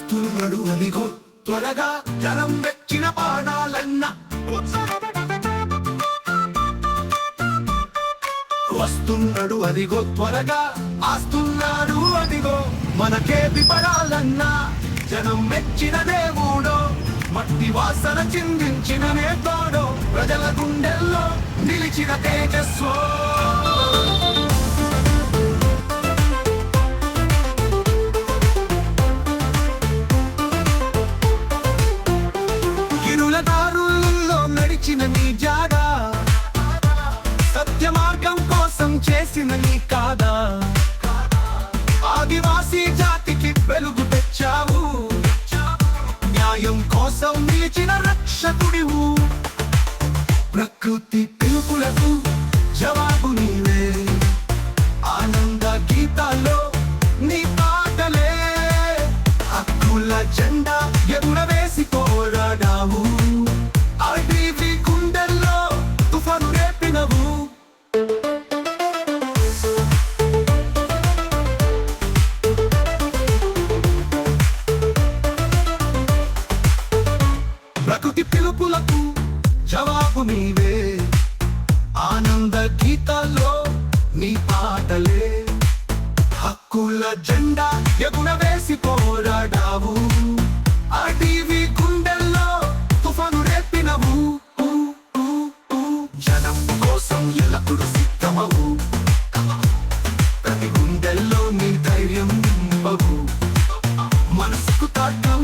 వస్తున్నాడు అదిగో త్వరగా జనం వెచ్చిన పాడాలన్న వస్తున్నాడు అదిగో త్వరగా ఆస్తున్నాడు అదిగో మనకే విపడాలన్నా జనం మెచ్చిన దేవుడో మట్టి వాసన చిందించిన నేతోడో ప్రజల గుండెల్లో నిలిచిన తేజస్వో గిరుల దారుల్లో నడిచిన నీ జాడా సత్య మార్గం కోసం చేసిన నీ కాదా ఆదివాసీ జాతికి వెలుగు తెచ్చావు న్యాయం కోసం నిలిచిన రక్షకుడివు ప్రకృతి పిలుపులకు జవాబు నీవే ఆనంద గీతాల్లో నీ పాటలే హక్కుల జెండా ఎగురవేసి పోరాడావు అడవి గుండెల్లో తుఫాను రేపినవు ప్రకృతి పిలుపులకు జవాబు నీవే ఆనంద గీతాల్లో నీ పాటలే హక్కుల జెండా ఎగురవేసి పోరాడావు అడవి గుండెల్లో తుఫాను రేపినవు జనం కోసం ఎల్లప్పుడూ సిద్ధమవు ప్రతి గుండెల్లో నీ ధైర్యం నింపవు మనసుకు తాటం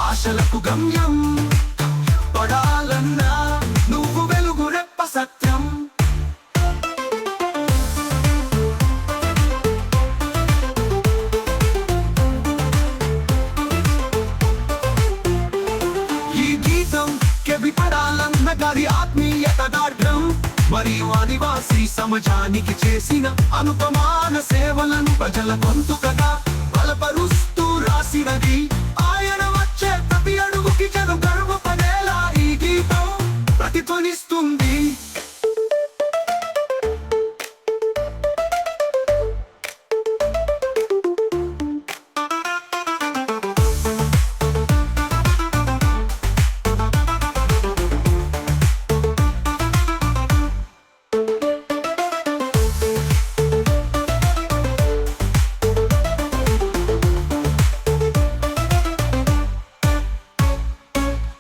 ఆశలకు గమ్యం పడాలన్నా నువ్వు వెలుగు రెప్ప సత్యం ఈ గీతం కెబిపడాలన్న గారి ఆత్మీయత దాఢ్యం మరియు ఆదివాసీ సమాజానికి చేసిన అనుపమాన సేవలను ప్రజల గొంతుకగా బలపరుస్తూ రాసినది ఆయన వచ్చే ప్రతి అడుగుకి జనం గర్వపడేలా ఈ గీతం ప్రతిధ్వనిస్తుంది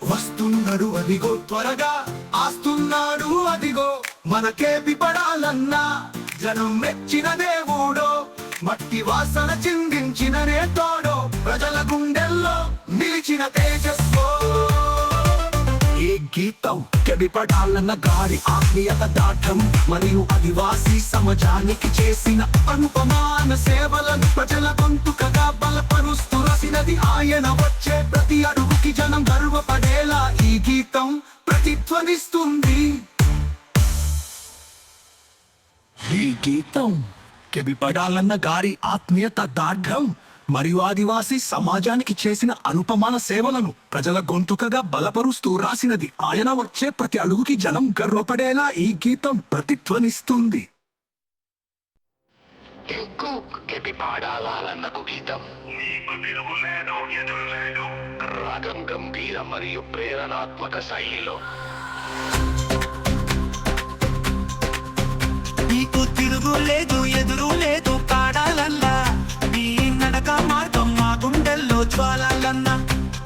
వస్తున్నాడు అదిగో త్వరగా ఆస్తున్నాడు అదిగో మనకే విపడాలన్నా జనం మెచ్చిన దేవుడో మట్టి వాసన చిందించిన నేతోడో ప్రజల గుండెల్లో నిలిచిన తేజస్వో ఈ గీతం కెబిపడాలన్న గారి ఆత్మీయత దాఠం మరియు ఆదివాసీ సమాజానికి చేసిన అనుపమాన సేవలను ప్రజల గొంతుకగా బలపరుస్తూ రాసినది ఆయన వచ్చే ప్రతి అడుగుకి జనం గర్వపడేలా ఈ గీతం ప్రతిధ్వనిస్తుంది ఈ గీతం కెబిపడాలన్న గారి ఆత్మీయత దాఢ్యం మరియు ఆదివాసీ సమాజానికి చేసిన అనుపమాన సేవలను ప్రజల గొంతుకగా బలపరుస్తూ రాసినది ఆయన వచ్చే ప్రతి అడుగుకి జనం గర్వపడేలా ఈ గీతం ప్రతిధ్వనిస్తుంది రాగం గంభీర మరియు ప్రేరణాత్మక శైలిలో నీకు తిరుగులేదు ఎదురు లేదు పాడాలన్నా నీ నడక మార్గం మా గుండెల్లో జ్వాలాలన్నా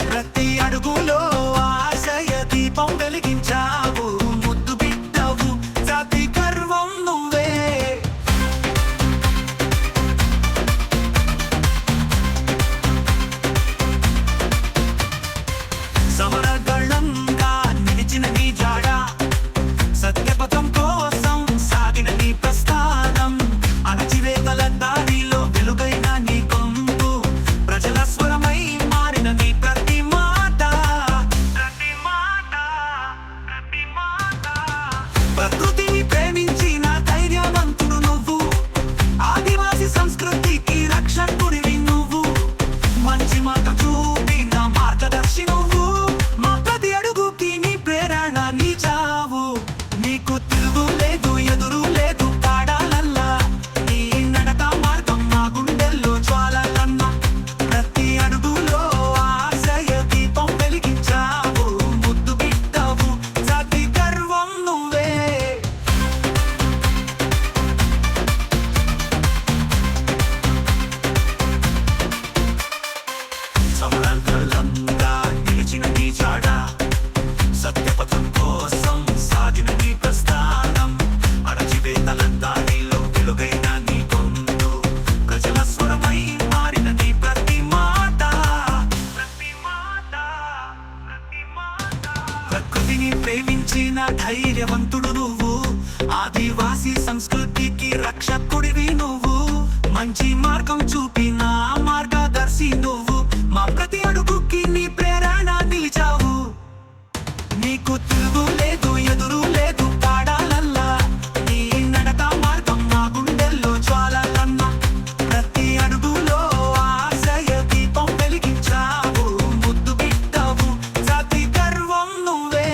ప్రతి అడుగులో ఆశయ దీపం వెలిగించావు ముద్దు బిడ్డవు జాతి గర్వం నువ్వే సమరగళంగా నిలిచిన నీ జాడ సత్యపథం కోసం సాగిన నీ ప్రస్థానం అణచివేతల దారిలో వెలుగైన నీ గొంతు ప్రజల స్వరమై మారిన నీ ప్రతి మాట ప్రతి మాట ప్రతి మాట ప్రకృతిని ప్రేమించిన ధైర్యవంతుడు నువ్వు ఆదివాసి సంస్కృతికి రక్షకుడివి నువ్వు మంచి మాట చూపిన మార్గదర్శి నువ్వు మా ప్రతి అడుగుకి నీ ప్రేరణ నీ చావు నీకు తిరుగు లేదు ఎదురు లేదు పాడాలల్లా నీ నడక మార్గం మా గుండెల్లో జ్వాలలన్నా ప్రతి అడుగులో అనర్గళంగా నిలిచిన నీ జాడ సత్యపథం కోసం సాగిన నీ ప్రస్థానం అణచివేతల దారిలో వెలుగైన నీ గొంతు ప్రజల స్వరమై మారిన నీ ప్రతి మాట ప్రకృతిని ప్రేమించిన ధైర్యవంతుడు నువ్వు ఆదివాసీ సంస్కృతికి రక్షకుడివి నువ్వు మంచి మార్గం చూపిన మార్గదర్శి నువ్వు మా ప్రతి అడుగుకి నీ ప్రేరణ నిలిచావు నీకు తిరుగు లేదు ఎదురు లేదు పాడాలల్లా నీ నడక మార్గం నా గుండెల్లో జ్వాలలన్నా ప్రతి అడుగులో ఆశయ దీపం వెలిగించావు ముద్దు బిడ్డవు జాతి గర్వం నువ్వే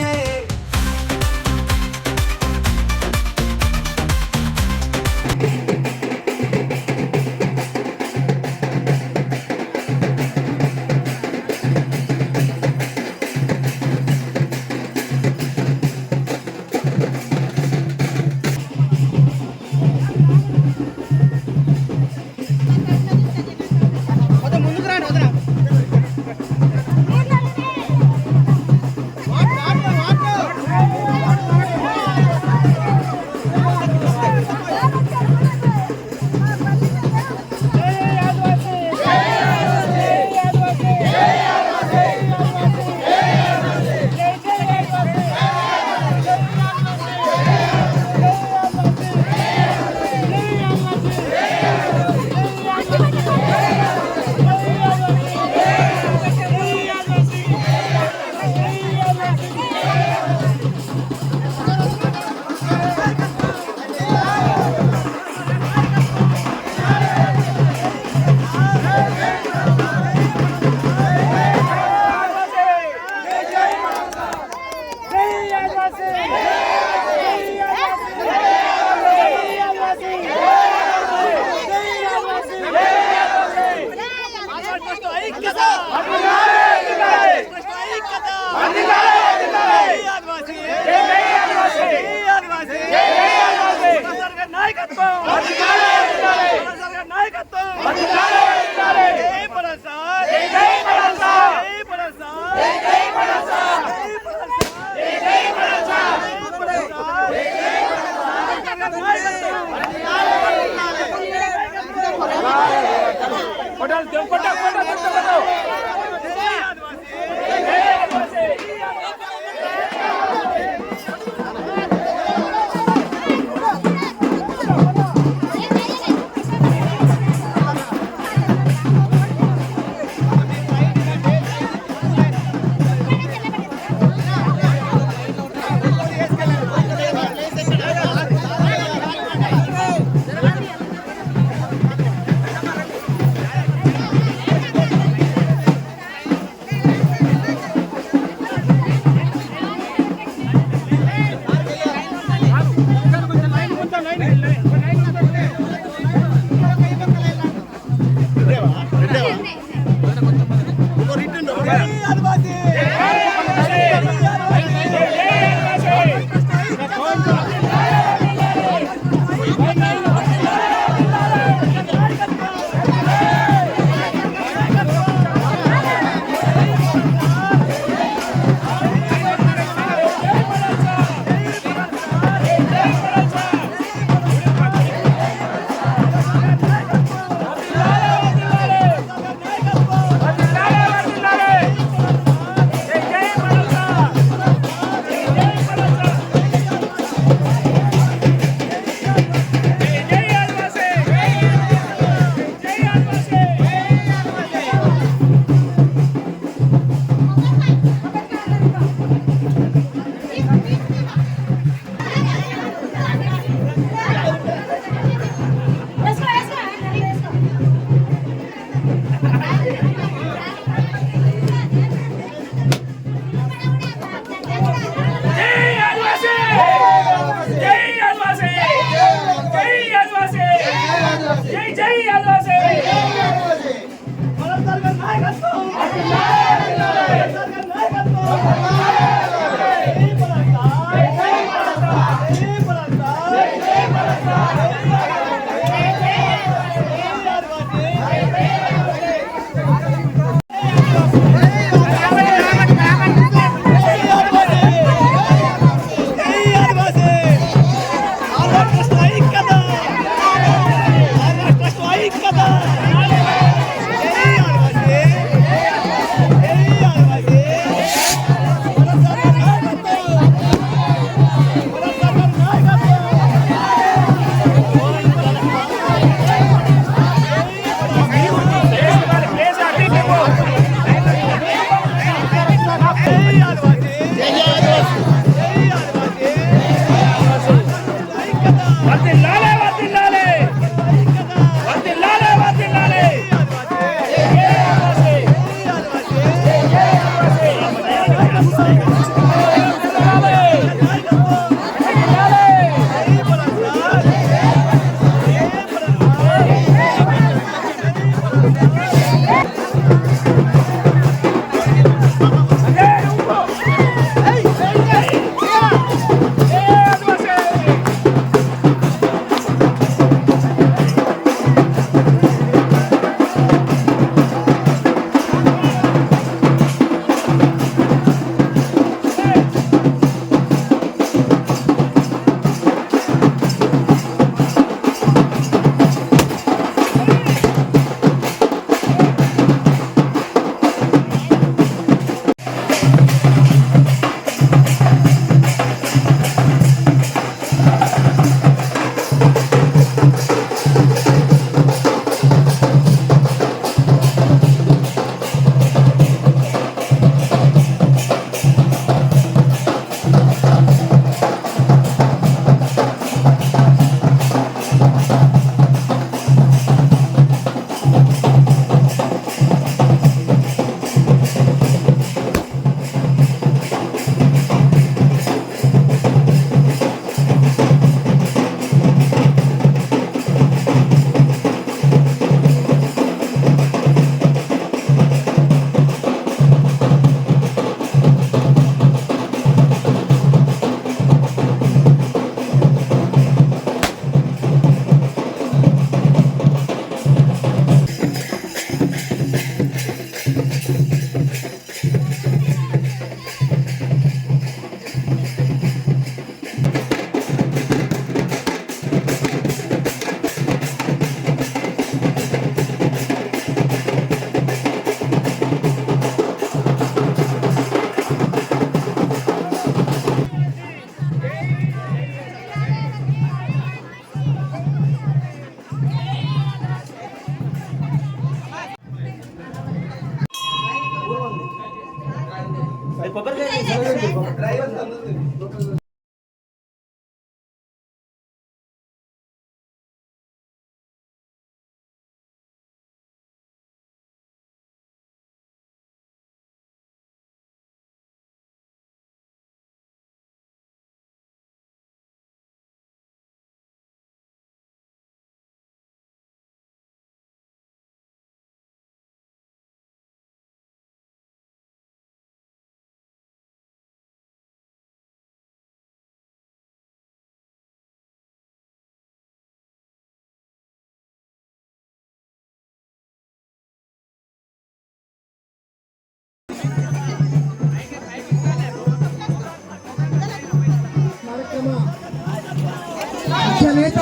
నేత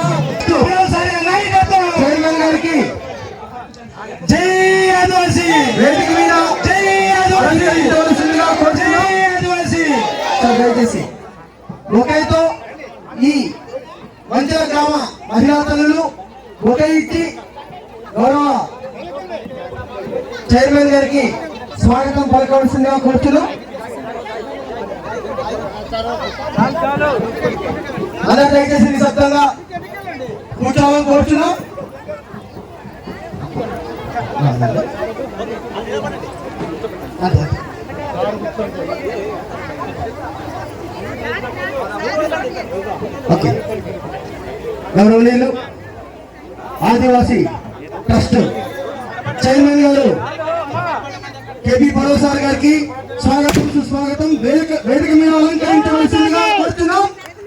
చైర్మన్ గారికి జై ఆదివాసీ వేదిక మీద జై ఆదివాసీ అలంకరించవలసిందిగా కోరుతున్నాం. జై ఆదివాసీ సార్ దయచేసి ఒకేతో ఈ వంచల గ్రామ మహిళా తల్లులు ఒకే ఇచ్చి గౌరవ చైర్మన్ గారికి స్వాగతం పలకవలసిందిగా కోరుతున్నాం. అందరూ దయచేసి నిశ్శబ్దంగా కూర్చోవాలని కోరుతున్నాం. అదే. ఓకే గౌరవనీయులు ఆదివాసీ ట్రస్ట్ చైర్మన్ గారు కేబీ పరోసార్ గారికి స్వాగతం సుస్వాగతం. వేదిక మీద అలంకరించవలసిందిగా కోరుతున్నాం.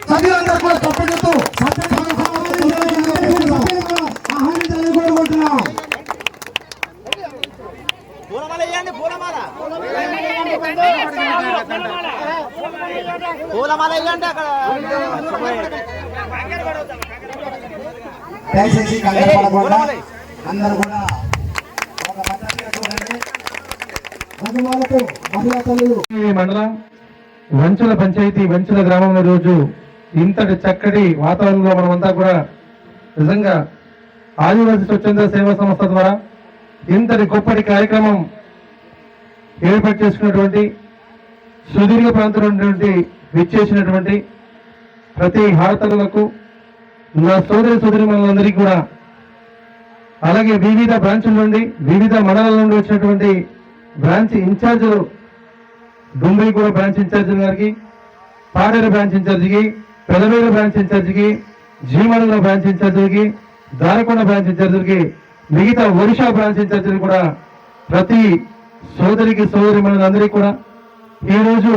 సభ్యులందరూ కూడా తప్పనితో ఆహ్వానించాలని కోరుకుంటున్నాం. దయచేసి కంగారు పడకుండా అందరూ కూడా ఒక పద్ధతిగా చూడండి. మగవాళ్ళకు మహిళా తల్లులు ఈ మండలం వంచుల పంచాయతీ వంచుల గ్రామంలో రోజు ఇంతటి చక్కటి వాతావరణంలో మనమంతా కూడా నిజంగా ఆదివాసీ స్వచ్ఛంద సేవా సంస్థ ద్వారా ఇంతటి గొప్పటి కార్యక్రమం ఏర్పాటు చేసుకున్నటువంటి సుదీర్ఘ ప్రాంతంలో ఉన్నటువంటి విచ్చేసినటువంటి ప్రతి హారతలకు నా సోదరి మనందరికీ కూడా అలాగే వివిధ బ్రాంచుల నుండి వివిధ మండలాల నుండి వచ్చినటువంటి బ్రాంచ్ ఇన్ఛార్జీలు డుంబైగూడ బ్రాంచ్ ఇన్ఛార్జి గారికి, పాడేరు బ్రాంచ్ ఇన్ఛార్జికి, పెదవేరు బ్రాంచ్ ఇన్ఛార్జికి, జీమడుగుల బ్రాంచ్ ఇన్ఛార్జికి, దారకొండ బ్రాంచ్ ఇన్ఛార్జికి, మిగతా ఒడిషా బ్రాంచ్ ఇన్ఛార్జికి కూడా ప్రతి సోదరి మనందరికీ కూడా ఈరోజు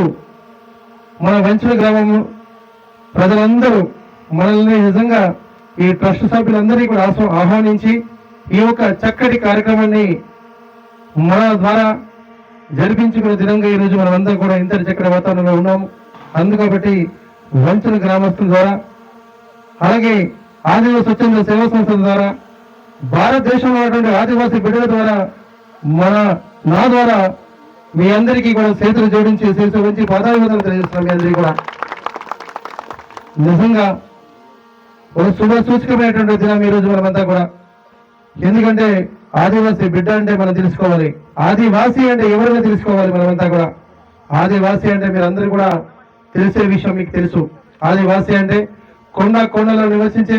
మన వంచుల గ్రామం ప్రజలందరూ మనల్ని నిజంగా ఈ ట్రస్ట్ సభ్యులందరినీ కూడా ఆహ్వానించి ఈ యొక్క చక్కటి కార్యక్రమాన్ని మన ద్వారా జరిపించుకునే దినంగా ఈరోజు మనమంతా కూడా ఇంతటి చక్కటి వాతావరణంలో ఉన్నాము. అందుకబట్టి వంచుల గ్రామస్తుల ద్వారా అలాగే ఆదివాసీ స్వచ్ఛంద సేవా సంస్థల ద్వారా భారతదేశంలో ఉన్నటువంటి ఆదివాసీ బిడ్డల ద్వారా నా ద్వారా మీ అందరికీ కూడా చేతులు జోడించి శిరసు వంచి పాదాభివందనలు తెలియజేస్తున్నాం. మీ అందరికీ కూడా నిజంగా ఒక శుభ సూచకమైనటువంటి దినం ఈ రోజు మనమంతా కూడా. ఎందుకంటే ఆదివాసీ బిడ్డ అంటే మనం తెలుసుకోవాలి, ఆదివాసీ అంటే ఎవరైనా తెలుసుకోవాలి. మనమంతా కూడా ఆదివాసీ అంటే మీరందరూ కూడా తెలిసే విషయం మీకు తెలుసు. ఆదివాసీ అంటే కొండలో నివసించే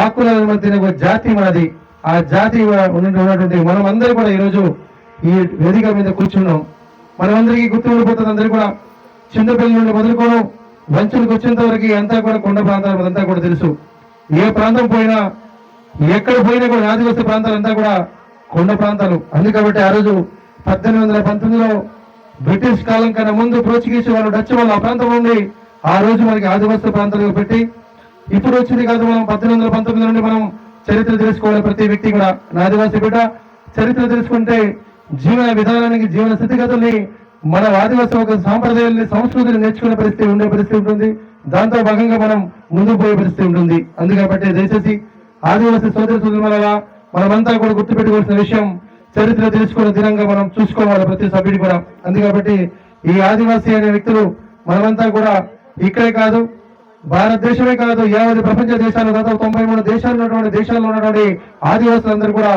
ఆకుల మధ్య ఒక జాతి మనది. ఆ జాతి ఉన్నటువంటి మనం అందరూ కూడా ఈరోజు ఈ వేదిక మీద కూర్చున్నాం. మనమందరికీ గుర్తుండిపోతుంది. అందరూ కూడా చిన్నపిల్లల నుండి మొదలుకోవడం వంచులకు వచ్చేంత వరకు అంతా కూడా కొండ ప్రాంతాలు అంతా కూడా తెలుసు. ఏ ప్రాంతం పోయినా ఎక్కడ పోయినా కూడా ఆదివాసీ ప్రాంతాలంతా కూడా కొండ ప్రాంతాలు. అందుకబట్టి ఆ రోజు 1819లో బ్రిటిష్ కాలం కన్నా ముందు పోర్చుగీస్ వాళ్ళు డచ్ వాళ్ళు ఆ ప్రాంతం నుండి ఆ రోజు మనకి ఆదివాసీ ప్రాంతాలుగా పెట్టి ఇప్పుడు వచ్చింది కాదు. మనం 1819 నుండి మనం చరిత్ర తెలుసుకోవాలి. ప్రతి వ్యక్తి కూడా ఆదివాసీ బిడ్డ చరిత్ర తెలుసుకుంటే జీవన విధానానికి జీవన స్థితిగతుల్ని మన ఆదివాసీ ఒక సాంప్రదాయాన్ని సంస్కృతిని నేర్చుకునే పరిస్థితి ఉండే పరిస్థితి ఉంటుంది. దాంతో భాగంగా మనం ముందుకు పోయే పరిస్థితి ఉంటుంది. అందుకబట్టి దయచేసి ఆదివాసీ సోదరి సోదరుల మనమంతా కూడా గుర్తుపెట్టుకోవాల్సిన విషయం, చరిత్ర తెలుసుకునే దినంగా మనం చూసుకోవాలి ప్రతి సభ్యుడి కూడా. అందుకబట్టి ఈ ఆదివాసీ అనే వ్యక్తులు మనమంతా కూడా ఇక్కడే కాదు, భారతదేశమే కాదు, యావత్ ప్రపంచ దేశాలు దాదాపు 93 దేశాల్లో ఉన్నటువంటి ఆదివాసులందరూ కూడా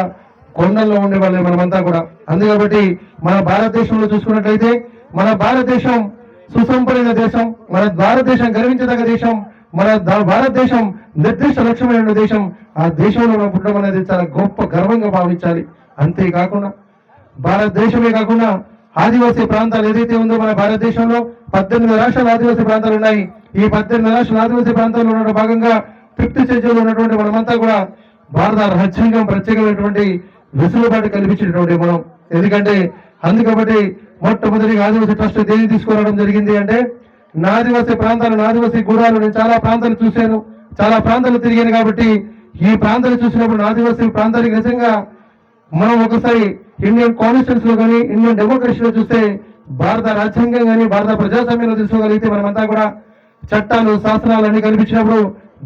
కొండల్లో ఉండే వాళ్ళే మనమంతా కూడా. అందుకబట్టి మన భారతదేశంలో చూసుకున్నట్లయితే మన భారతదేశం సుసంపన్న దేశం, మన భారతదేశం గర్వించదగ్గ దేశం, మన భారతదేశం నిర్దిష్ట లక్ష్యమైన దేశం. ఆ దేశంలో మనం పుట్టడం అనేది చాలా గొప్ప గర్వంగా భావించాలి. అంతేకాకుండా భారతదేశమే కాకుండా ఆదివాసీ ప్రాంతాలు ఏదైతే ఉందో మన భారతదేశంలో 18 రాష్ట్రాల ఆదివాసీ ప్రాంతాలు ఉన్నాయి. ఈ 18 రాష్ట్రాల ఆదివాసీ ప్రాంతాల్లో ఉన్న భాగంగా 5th షెడ్యూల్ ఉన్నటువంటి మనమంతా కూడా భారత రాజ్యాంగం ప్రత్యేకమైనటువంటి వెసులుబాటు కల్పించినటువంటి మనం. ఎందుకంటే అందుకబట్టి మొట్టమొదటిగా ఆదివాసీ ట్రస్ట్ దేని తీసుకురావడం జరిగింది అంటే, నా ఆదివాసీ ప్రాంతాలు, నా ఆదివాసీ గూడాలు, నేను చాలా ప్రాంతాలు చూశాను, చాలా ప్రాంతాలు తిరిగాను. కాబట్టి ఈ ప్రాంతాలు చూసినప్పుడు నా ఆదివాసీ ప్రాంతానికి నిజంగా మనం ఒకసారి ఇండియన్ కాన్స్టిట్యూన్స్ లో కానీ ఇండియన్ డెమోక్రసీలో చూస్తే భారత రాజ్యాంగం కానీ భారత ప్రజాస్వామ్యంలో తీసుకోగలిగితే మనమంతా కూడా చట్టాలు శాసనాలు అన్ని కల్పించినప్పుడు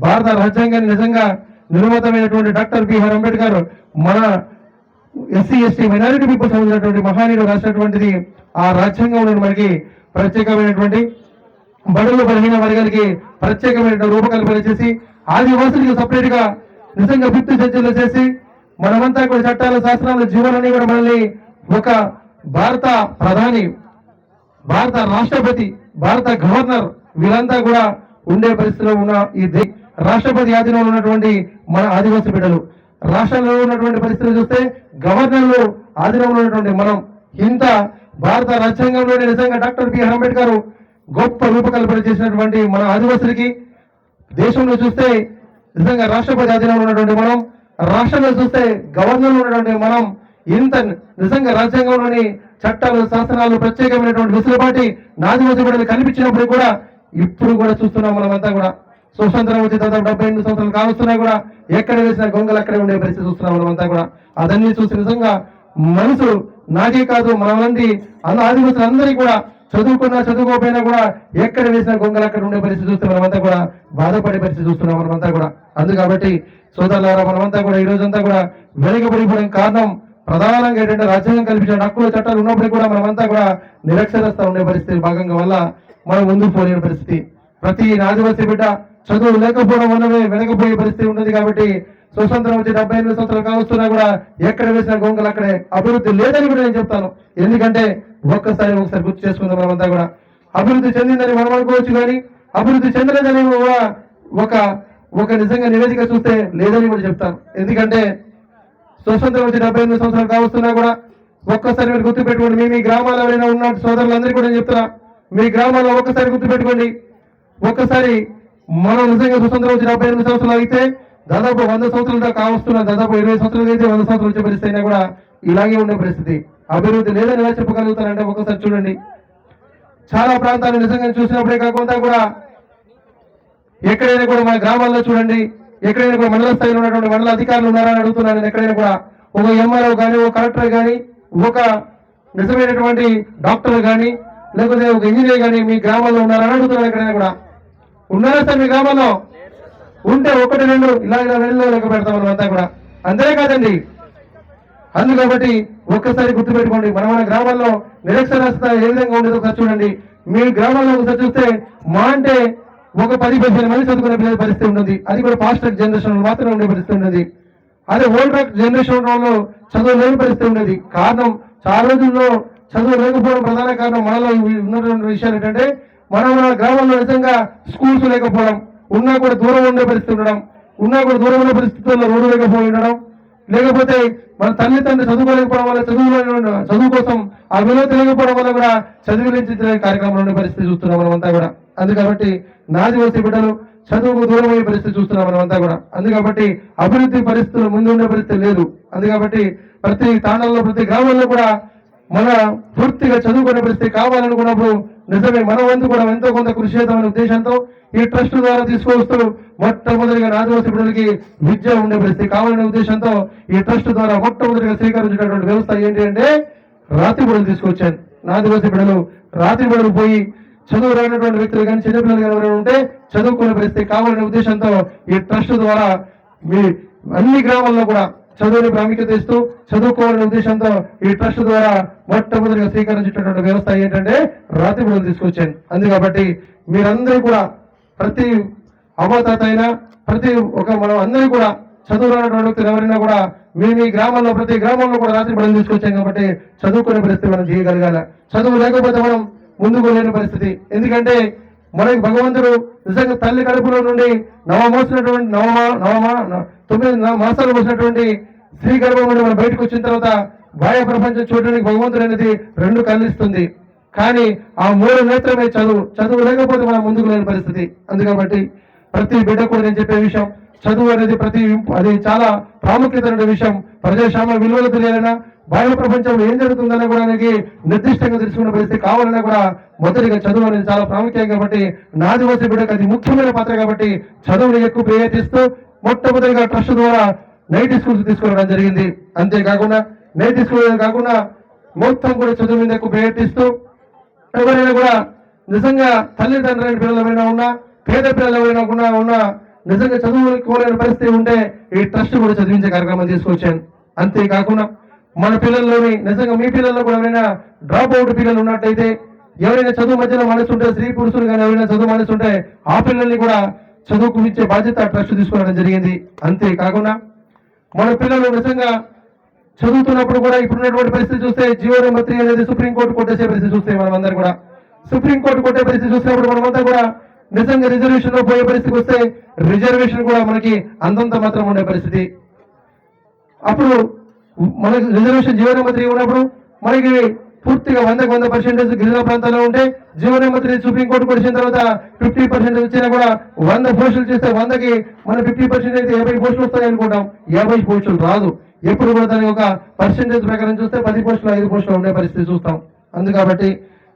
భారత రాజ్యాంగాన్ని నిజంగా నిర్మితమైనటువంటి డాక్టర్ బిఆర్ అంబేద్కర్ మన ఎస్సీ ఎస్టీ మైనారిటీ పీపుల్ సంబంధించినటువంటి మహానీయుడు రాసినటువంటిది ఆ రాజ్యాంగంలో మనకి ప్రత్యేకమైనటువంటి బడుగు బలహీన వర్గాలకి ప్రత్యేకమైన రూపకల్పన చేసి ఆదివాసులకు సపరేట్ గా నిజంగా 5th షెడ్యూల్ చేసి మనమంతా కూడా చట్టాలు శాస్త్రాలు జీవనాన్ని కూడా మనల్ని ఒక భారత ప్రధాని, భారత రాష్ట్రపతి, భారత గవర్నర్ వీళ్ళంతా కూడా ఉండే పరిస్థితిలో ఉన్న ఈ రాష్ట్రపతి ఆధీనంలో ఉన్నటువంటి మన ఆదివాసీ బిడ్డలు, రాష్ట్రంలో ఉన్నటువంటి పరిస్థితులు చూస్తే గవర్నర్లు ఆధీనంలో ఉన్నటువంటి మనం, ఇంత భారత రాజ్యాంగంలోనే నిజంగా డాక్టర్ బిఆర్ అంబేద్కర్ గొప్ప రూపకల్పన చేసినటువంటి మన ఆదివాసులకి దేశంలో చూస్తే నిజంగా రాష్ట్రపతి ఆధీనంలో ఉన్నటువంటి మనం, రాష్ట్రంలో చూస్తే గవర్నర్లు ఉన్నటువంటి మనం, ఇంత నిజంగా రాజ్యాంగంలోని చట్టాలు శాసనాలు ప్రత్యేకమైనటువంటి వెసులుబాటు ఆదివాసీ బిడ్డలు కల్పించినప్పుడు కూడా ఇప్పుడు కూడా చూస్తున్నాం మనమంతా కూడా. స్వతంత్రం వచ్చి దాదాపు 78 సంవత్సరాలు కావస్తున్నా కూడా ఎక్కడ వేసిన గొంగలు అక్కడే ఉండే పరిస్థితి చూస్తున్నాం మనమంతా కూడా. అదన్నీ చూసి నిజంగా మనసు నాకే కాదు మనలాంటి ఆదివాసులు అందరికీ కూడా చదువుకున్నా చదువుకోకపోయినా కూడా ఎక్కడ వేసిన గొంగలు అక్కడ ఉండే పరిస్థితి చూస్తే మనమంతా కూడా బాధపడే పరిస్థితి చూస్తున్నాం మనమంతా కూడా. అందుకబట్టి సోదరులారా మనమంతా కూడా ఈ రోజంతా కూడా వెనుకబడిపోవడం కారణం ప్రధానంగా ఏంటంటే రాజ్యాంగం కల్పించిన హక్కుల చట్టాలు ఉన్నప్పటికీ కూడా మనమంతా కూడా నిరక్షరస్తా ఉండే పరిస్థితి భాగంగా వల్ల మనం ముందుకు పోలేని పరిస్థితి. ప్రతి ఆదివాసీ బిడ్డ చదువు లేకపోవడం వల్లనే వెనకపోయే పరిస్థితి ఉంటుంది. కాబట్టి స్వతంత్రం వచ్చి 78 సంవత్సరాలు కావస్తున్నా కూడా ఎక్కడ వేసిన గొంగలు అక్కడే, అభివృద్ధి లేదని కూడా నేను చెప్తాను. ఎందుకంటే ఒకసారి గుర్తు చేసుకుందాం మనమంతా కూడా. అభివృద్ధి చెందిందని మనం అనుకోవచ్చు కానీ అభివృద్ధి చెందలేదని కూడా ఒక నిజంగా నివేదిక చూస్తే లేదని కూడా చెప్తాను. ఎందుకంటే స్వతంత్రం వచ్చి 78 సంవత్సరాలు కావస్తున్నా కూడా ఒక్కసారి మీరు గుర్తుపెట్టుకోండి. మీ గ్రామాల్లో ఎవరైనా ఉన్న సోదరులందరికీ కూడా నేను చెప్తున్నా, మీ గ్రామాల్లో ఒక్కసారి గుర్తుపెట్టుకోండి. ఒక్కసారి మనం నిజంగా స్వతంత్రం వచ్చి 78 సంవత్సరాలు అయితే దాదాపు 100 సంవత్సరాలు దాకా కావస్తున్నా, దాదాపు 20 సంవత్సరాలు అయితే 100 సంవత్సరాలు వచ్చే పరిస్థితి అయినా కూడా ఇలాగే ఉండే పరిస్థితి. అభివృద్ధి లేదని ఎలా చెప్పగలుగుతారంటే ఒక్కసారి చూడండి. చాలా ప్రాంతాలు నిజంగా చూసినప్పుడే కాకుండా కూడా ఎక్కడైనా కూడా మన గ్రామాల్లో చూడండి, ఎక్కడైనా కూడా మండల స్థాయిలో ఉన్నటువంటి మండల అధికారులు ఉన్నారని అడుగుతున్నాను నేను. ఎక్కడైనా కూడా ఒక ఎంఆర్ఓ కానీ, ఒక కలెక్టర్ కానీ, ఒక నిజమైనటువంటి డాక్టర్ కానీ, లేకపోతే ఒక ఇంజనీర్ కానీ మీ గ్రామాల్లో ఉన్నారని అడుగుతున్నాను. ఎక్కడైనా కూడా ఉన్నారా సార్ మీ గ్రామాల్లో? ఉంటే 1 2 ఇలా వెళ్ళి లెక్క పెడతాం మనం అంతా కూడా. అంతే కాదండి. అందుకబట్టి ఒక్కసారి గుర్తుపెట్టుకోండి, మన గ్రామాల్లో నిరక్షరాస్యత ఏ విధంగా ఉండేదో ఒకసారి చూడండి. మీ గ్రామాల్లో ఒకసారి చూస్తే మా అంటే ఒక 10-15 మంది చదువుకునే పరిస్థితి ఉంటుంది. అది కూడా ఫాస్ట్ ట్రాక్ జనరేషన్ మాత్రమే ఉండే పరిస్థితి ఉండేది. అదే ఓల్డ్ ట్రాక్ జనరేషన్ వాళ్ళు చదువు లేని పరిస్థితి ఉండేది. కారణం చాలా రోజుల్లో చదువు లేకపోవడం ప్రధాన కారణం. మనలో ఉన్నటువంటి విషయాలు ఏంటంటే మన గ్రామంలో నిజంగా స్కూల్స్ లేకపోవడం, ఉన్నా కూడా దూరం ఉండే పరిస్థితి ఉండడం, ఉన్నా కూడా దూరం ఉండే పరిస్థితుల్లో రోడ్డు లేకపోయి ఉండడం, లేకపోతే మన తల్లిదండ్రులు చదువుకోలేకపోవడం వల్ల చదువు కోసం ఆ విలువ తెలియకపోవడం వల్ల కూడా చదివించే కార్యక్రమంలో ఉండే పరిస్థితి చూస్తున్నాం మనమంతా కూడా. అందుకబట్టి ఆదివాసీ బిడ్డలు చదువుకు దూరమయ్యే పరిస్థితి చూస్తున్నాం మనమంతా కూడా. అందుకబట్టి అభివృద్ధి పరిస్థితులు ముందు ఉండే పరిస్థితి లేదు. అందుకబట్టి ప్రతి తాండాల్లో ప్రతి గ్రామంలో కూడా మన పూర్తిగా చదువుకునే పరిస్థితి కావాలనుకున్నప్పుడు నిజమే మన వంతు కూడా ఎంతో కొంత కృషి చేద్దామనే ఉద్దేశంతో ఈ ట్రస్ట్ ద్వారా తీసుకొస్తూ మొట్టమొదటిగా ఆదివాసీ బిడ్డలకి విద్య ఉండే పరిస్థితి కావాలనే ఉద్దేశంతో ఈ ట్రస్ట్ ద్వారా మొట్టమొదటిగా స్వీకరించినటువంటి వ్యవస్థ ఏంటి అంటే రాత్రి బడులు తీసుకొచ్చాను. ఆదివాసీ బిడ్డలు రాత్రి బడులు పోయి చదువు రానటువంటి వ్యక్తులు కానీ చిన్నపిల్లలు కానీ ఎవరైనా ఉంటే చదువుకునే పరిస్థితి కావాలనే ఉద్దేశంతో ఈ ట్రస్ట్ ద్వారా మీ అన్ని గ్రామాల్లో కూడా చదువుని ప్రాముఖ్యత ఇస్తూ చదువుకోవాలనే ఉద్దేశంతో ఈ ట్రస్ట్ ద్వారా మొట్టమొదటిగా స్వీకరించేటటువంటి వ్యవస్థ ఏంటంటే రాత్రి బడులు తీసుకొచ్చాను. అందుకబట్టి మీరందరూ కూడా ప్రతి అవతాత అయినా ప్రతి మనం అందరూ కూడా చదువు రానటువంటి వ్యక్తులు ఎవరైనా కూడా మేము ఈ గ్రామంలో ప్రతి గ్రామంలో కూడా రాత్రి బడులు తీసుకొచ్చాం కాబట్టి చదువుకునే పరిస్థితి మనం చేయగలగాల. చదువు లేకపోతే మనం ముందుకు లేని పరిస్థితి. ఎందుకంటే మనకి భగవంతుడు నిజంగా తల్లి కడుపులో నుండి మోసినటువంటి 9 మాసాలు మోసినటువంటి స్త్రీ గర్భం నుండి మనం బయటకు వచ్చిన తర్వాత బాహ్య ప్రపంచం చూడడానికి భగవంతుడు అనేది 2 కళ్ళు ఇస్తుంది. కానీ ఆ 3 నేత్రమే చదువు లేకపోతే మనం ముందుకు లేని పరిస్థితి. అందుకబట్టి ప్రతి బిడ్డ కూడా నేను చెప్పే విషయం చదువు అనేది అది చాలా ప్రాముఖ్యత విషయం. ప్రజాస్వామ్య విలువలు తెలియాలన్నా బాహ్య ప్రపంచంలో ఏం జరుగుతుందనే కూడా మనకి నిర్దిష్టంగా తెలుసుకున్న పరిస్థితి కావాలన్నా కూడా మొదటిగా చదువు అనేది చాలా ప్రాముఖ్యం. కాబట్టి ఆదివాసీ బిడ్డకు అది ముఖ్యమైన పాత్ర. కాబట్టి చదువుని ఎక్కువ ప్రయత్నిస్తూ మొట్టమొదటిగా ట్రస్ట్ ద్వారా నైట్ స్కూల్స్ తీసుకురావడం జరిగింది. అంతేకాకుండా నైట్ స్కూల్ కాకుండా మొత్తం కూడా చదువు మీద ఎక్కువ ప్రయత్నిస్తూ ఎవరైనా కూడా నిజంగా తల్లిదండ్రులైన పిల్లలు ఎవరైనా ఉన్నా పేద పిల్లలు ఎవరైనా ఉన్నా నిజంగా చదువుకోలేని పరిస్థితి ఉంటే ఈ ట్రస్ట్ కూడా చదివించే కార్యక్రమం తీసుకొచ్చాను. అంతేకాకుండా మన పిల్లల్లోని నిజంగా మీ పిల్లల్లో కూడా ఎవరైనా డ్రాప్ అవుట్ పిల్లలు ఉన్నట్టయితే ఎవరైనా చదువు మధ్యలో మనసుంటే స్త్రీ పురుషులు కానీ ఎవరైనా చదువు మనసుంటే ఆ పిల్లల్ని కూడా చదువుకు ఇచ్చే బాధ్యత ట్రస్ట్ తీసుకోవడం జరిగింది. అంతేకాకుండా మన పిల్లలు నిజంగా చదువుతున్నప్పుడు కూడా ఇప్పుడున్నటువంటి పరిస్థితి చూస్తే జీవో నెంబర్ 3 అనేది సుప్రీంకోర్టు కొట్టేసే పరిస్థితి చూస్తే మనమందరూ కూడా సుప్రీంకోర్టు కొట్టే పరిస్థితి చూసినప్పుడు మనమంతా కూడా నిజంగా రిజర్వేషన్ లో పోయే పరిస్థితికి వస్తే రిజర్వేషన్ కూడా మనకి అంతంత మాత్రం ఉండే పరిస్థితి. అప్పుడు మనకి రిజర్వేషన్ జీవో నెంబర్ 3 ఉన్నప్పుడు మనకి పూర్తిగా 100% గిరిజన ప్రాంతాల్లో ఉంటే జీవో నెంబర్ 3 సుప్రీంకోర్టు కొట్టిన తర్వాత 50% వచ్చినా కూడా 100 పోస్టులు చేస్తే 100కి మన 50% అయితే 50 పోస్టులు వస్తాయి అనుకుంటాం. 50 పోస్టులు రాదు. ఎప్పుడు కూడా దాని ఒక పర్సెంటేజ్ ప్రకారం చూస్తే 10 పోస్టులు 5 పోస్టులు ఉండే పరిస్థితి చూస్తాం. అందుకబట్టి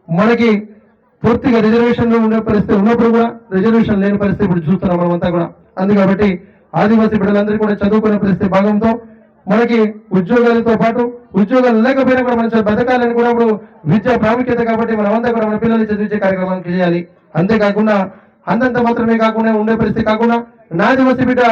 మనకి పూర్తిగా రిజర్వేషన్ ఉండే పరిస్థితి ఉన్నప్పుడు కూడా రిజర్వేషన్ లేని పరిస్థితి ఇప్పుడు చూస్తున్నాం మనమంతా కూడా. అందుకబట్టి ఆదివాసీ బిడ్డలందరూ కూడా చదువుకునే పరిస్థితి భాగంతో మనకి ఉద్యోగాలతో పాటు ఉద్యోగాలు లేకపోయినా కూడా మనం బతకాలని కూడా ఇప్పుడు విద్య ప్రాముఖ్యత. కాబట్టి మనమంతా కూడా మన పిల్లల్ని చదివించే కార్యక్రమం చేయాలి. అంతేకాకుండా అంతంత మాత్రమే కాకుండా ఉండే పరిస్థితి కాకుండా ఆదివాసీ బిడ్డ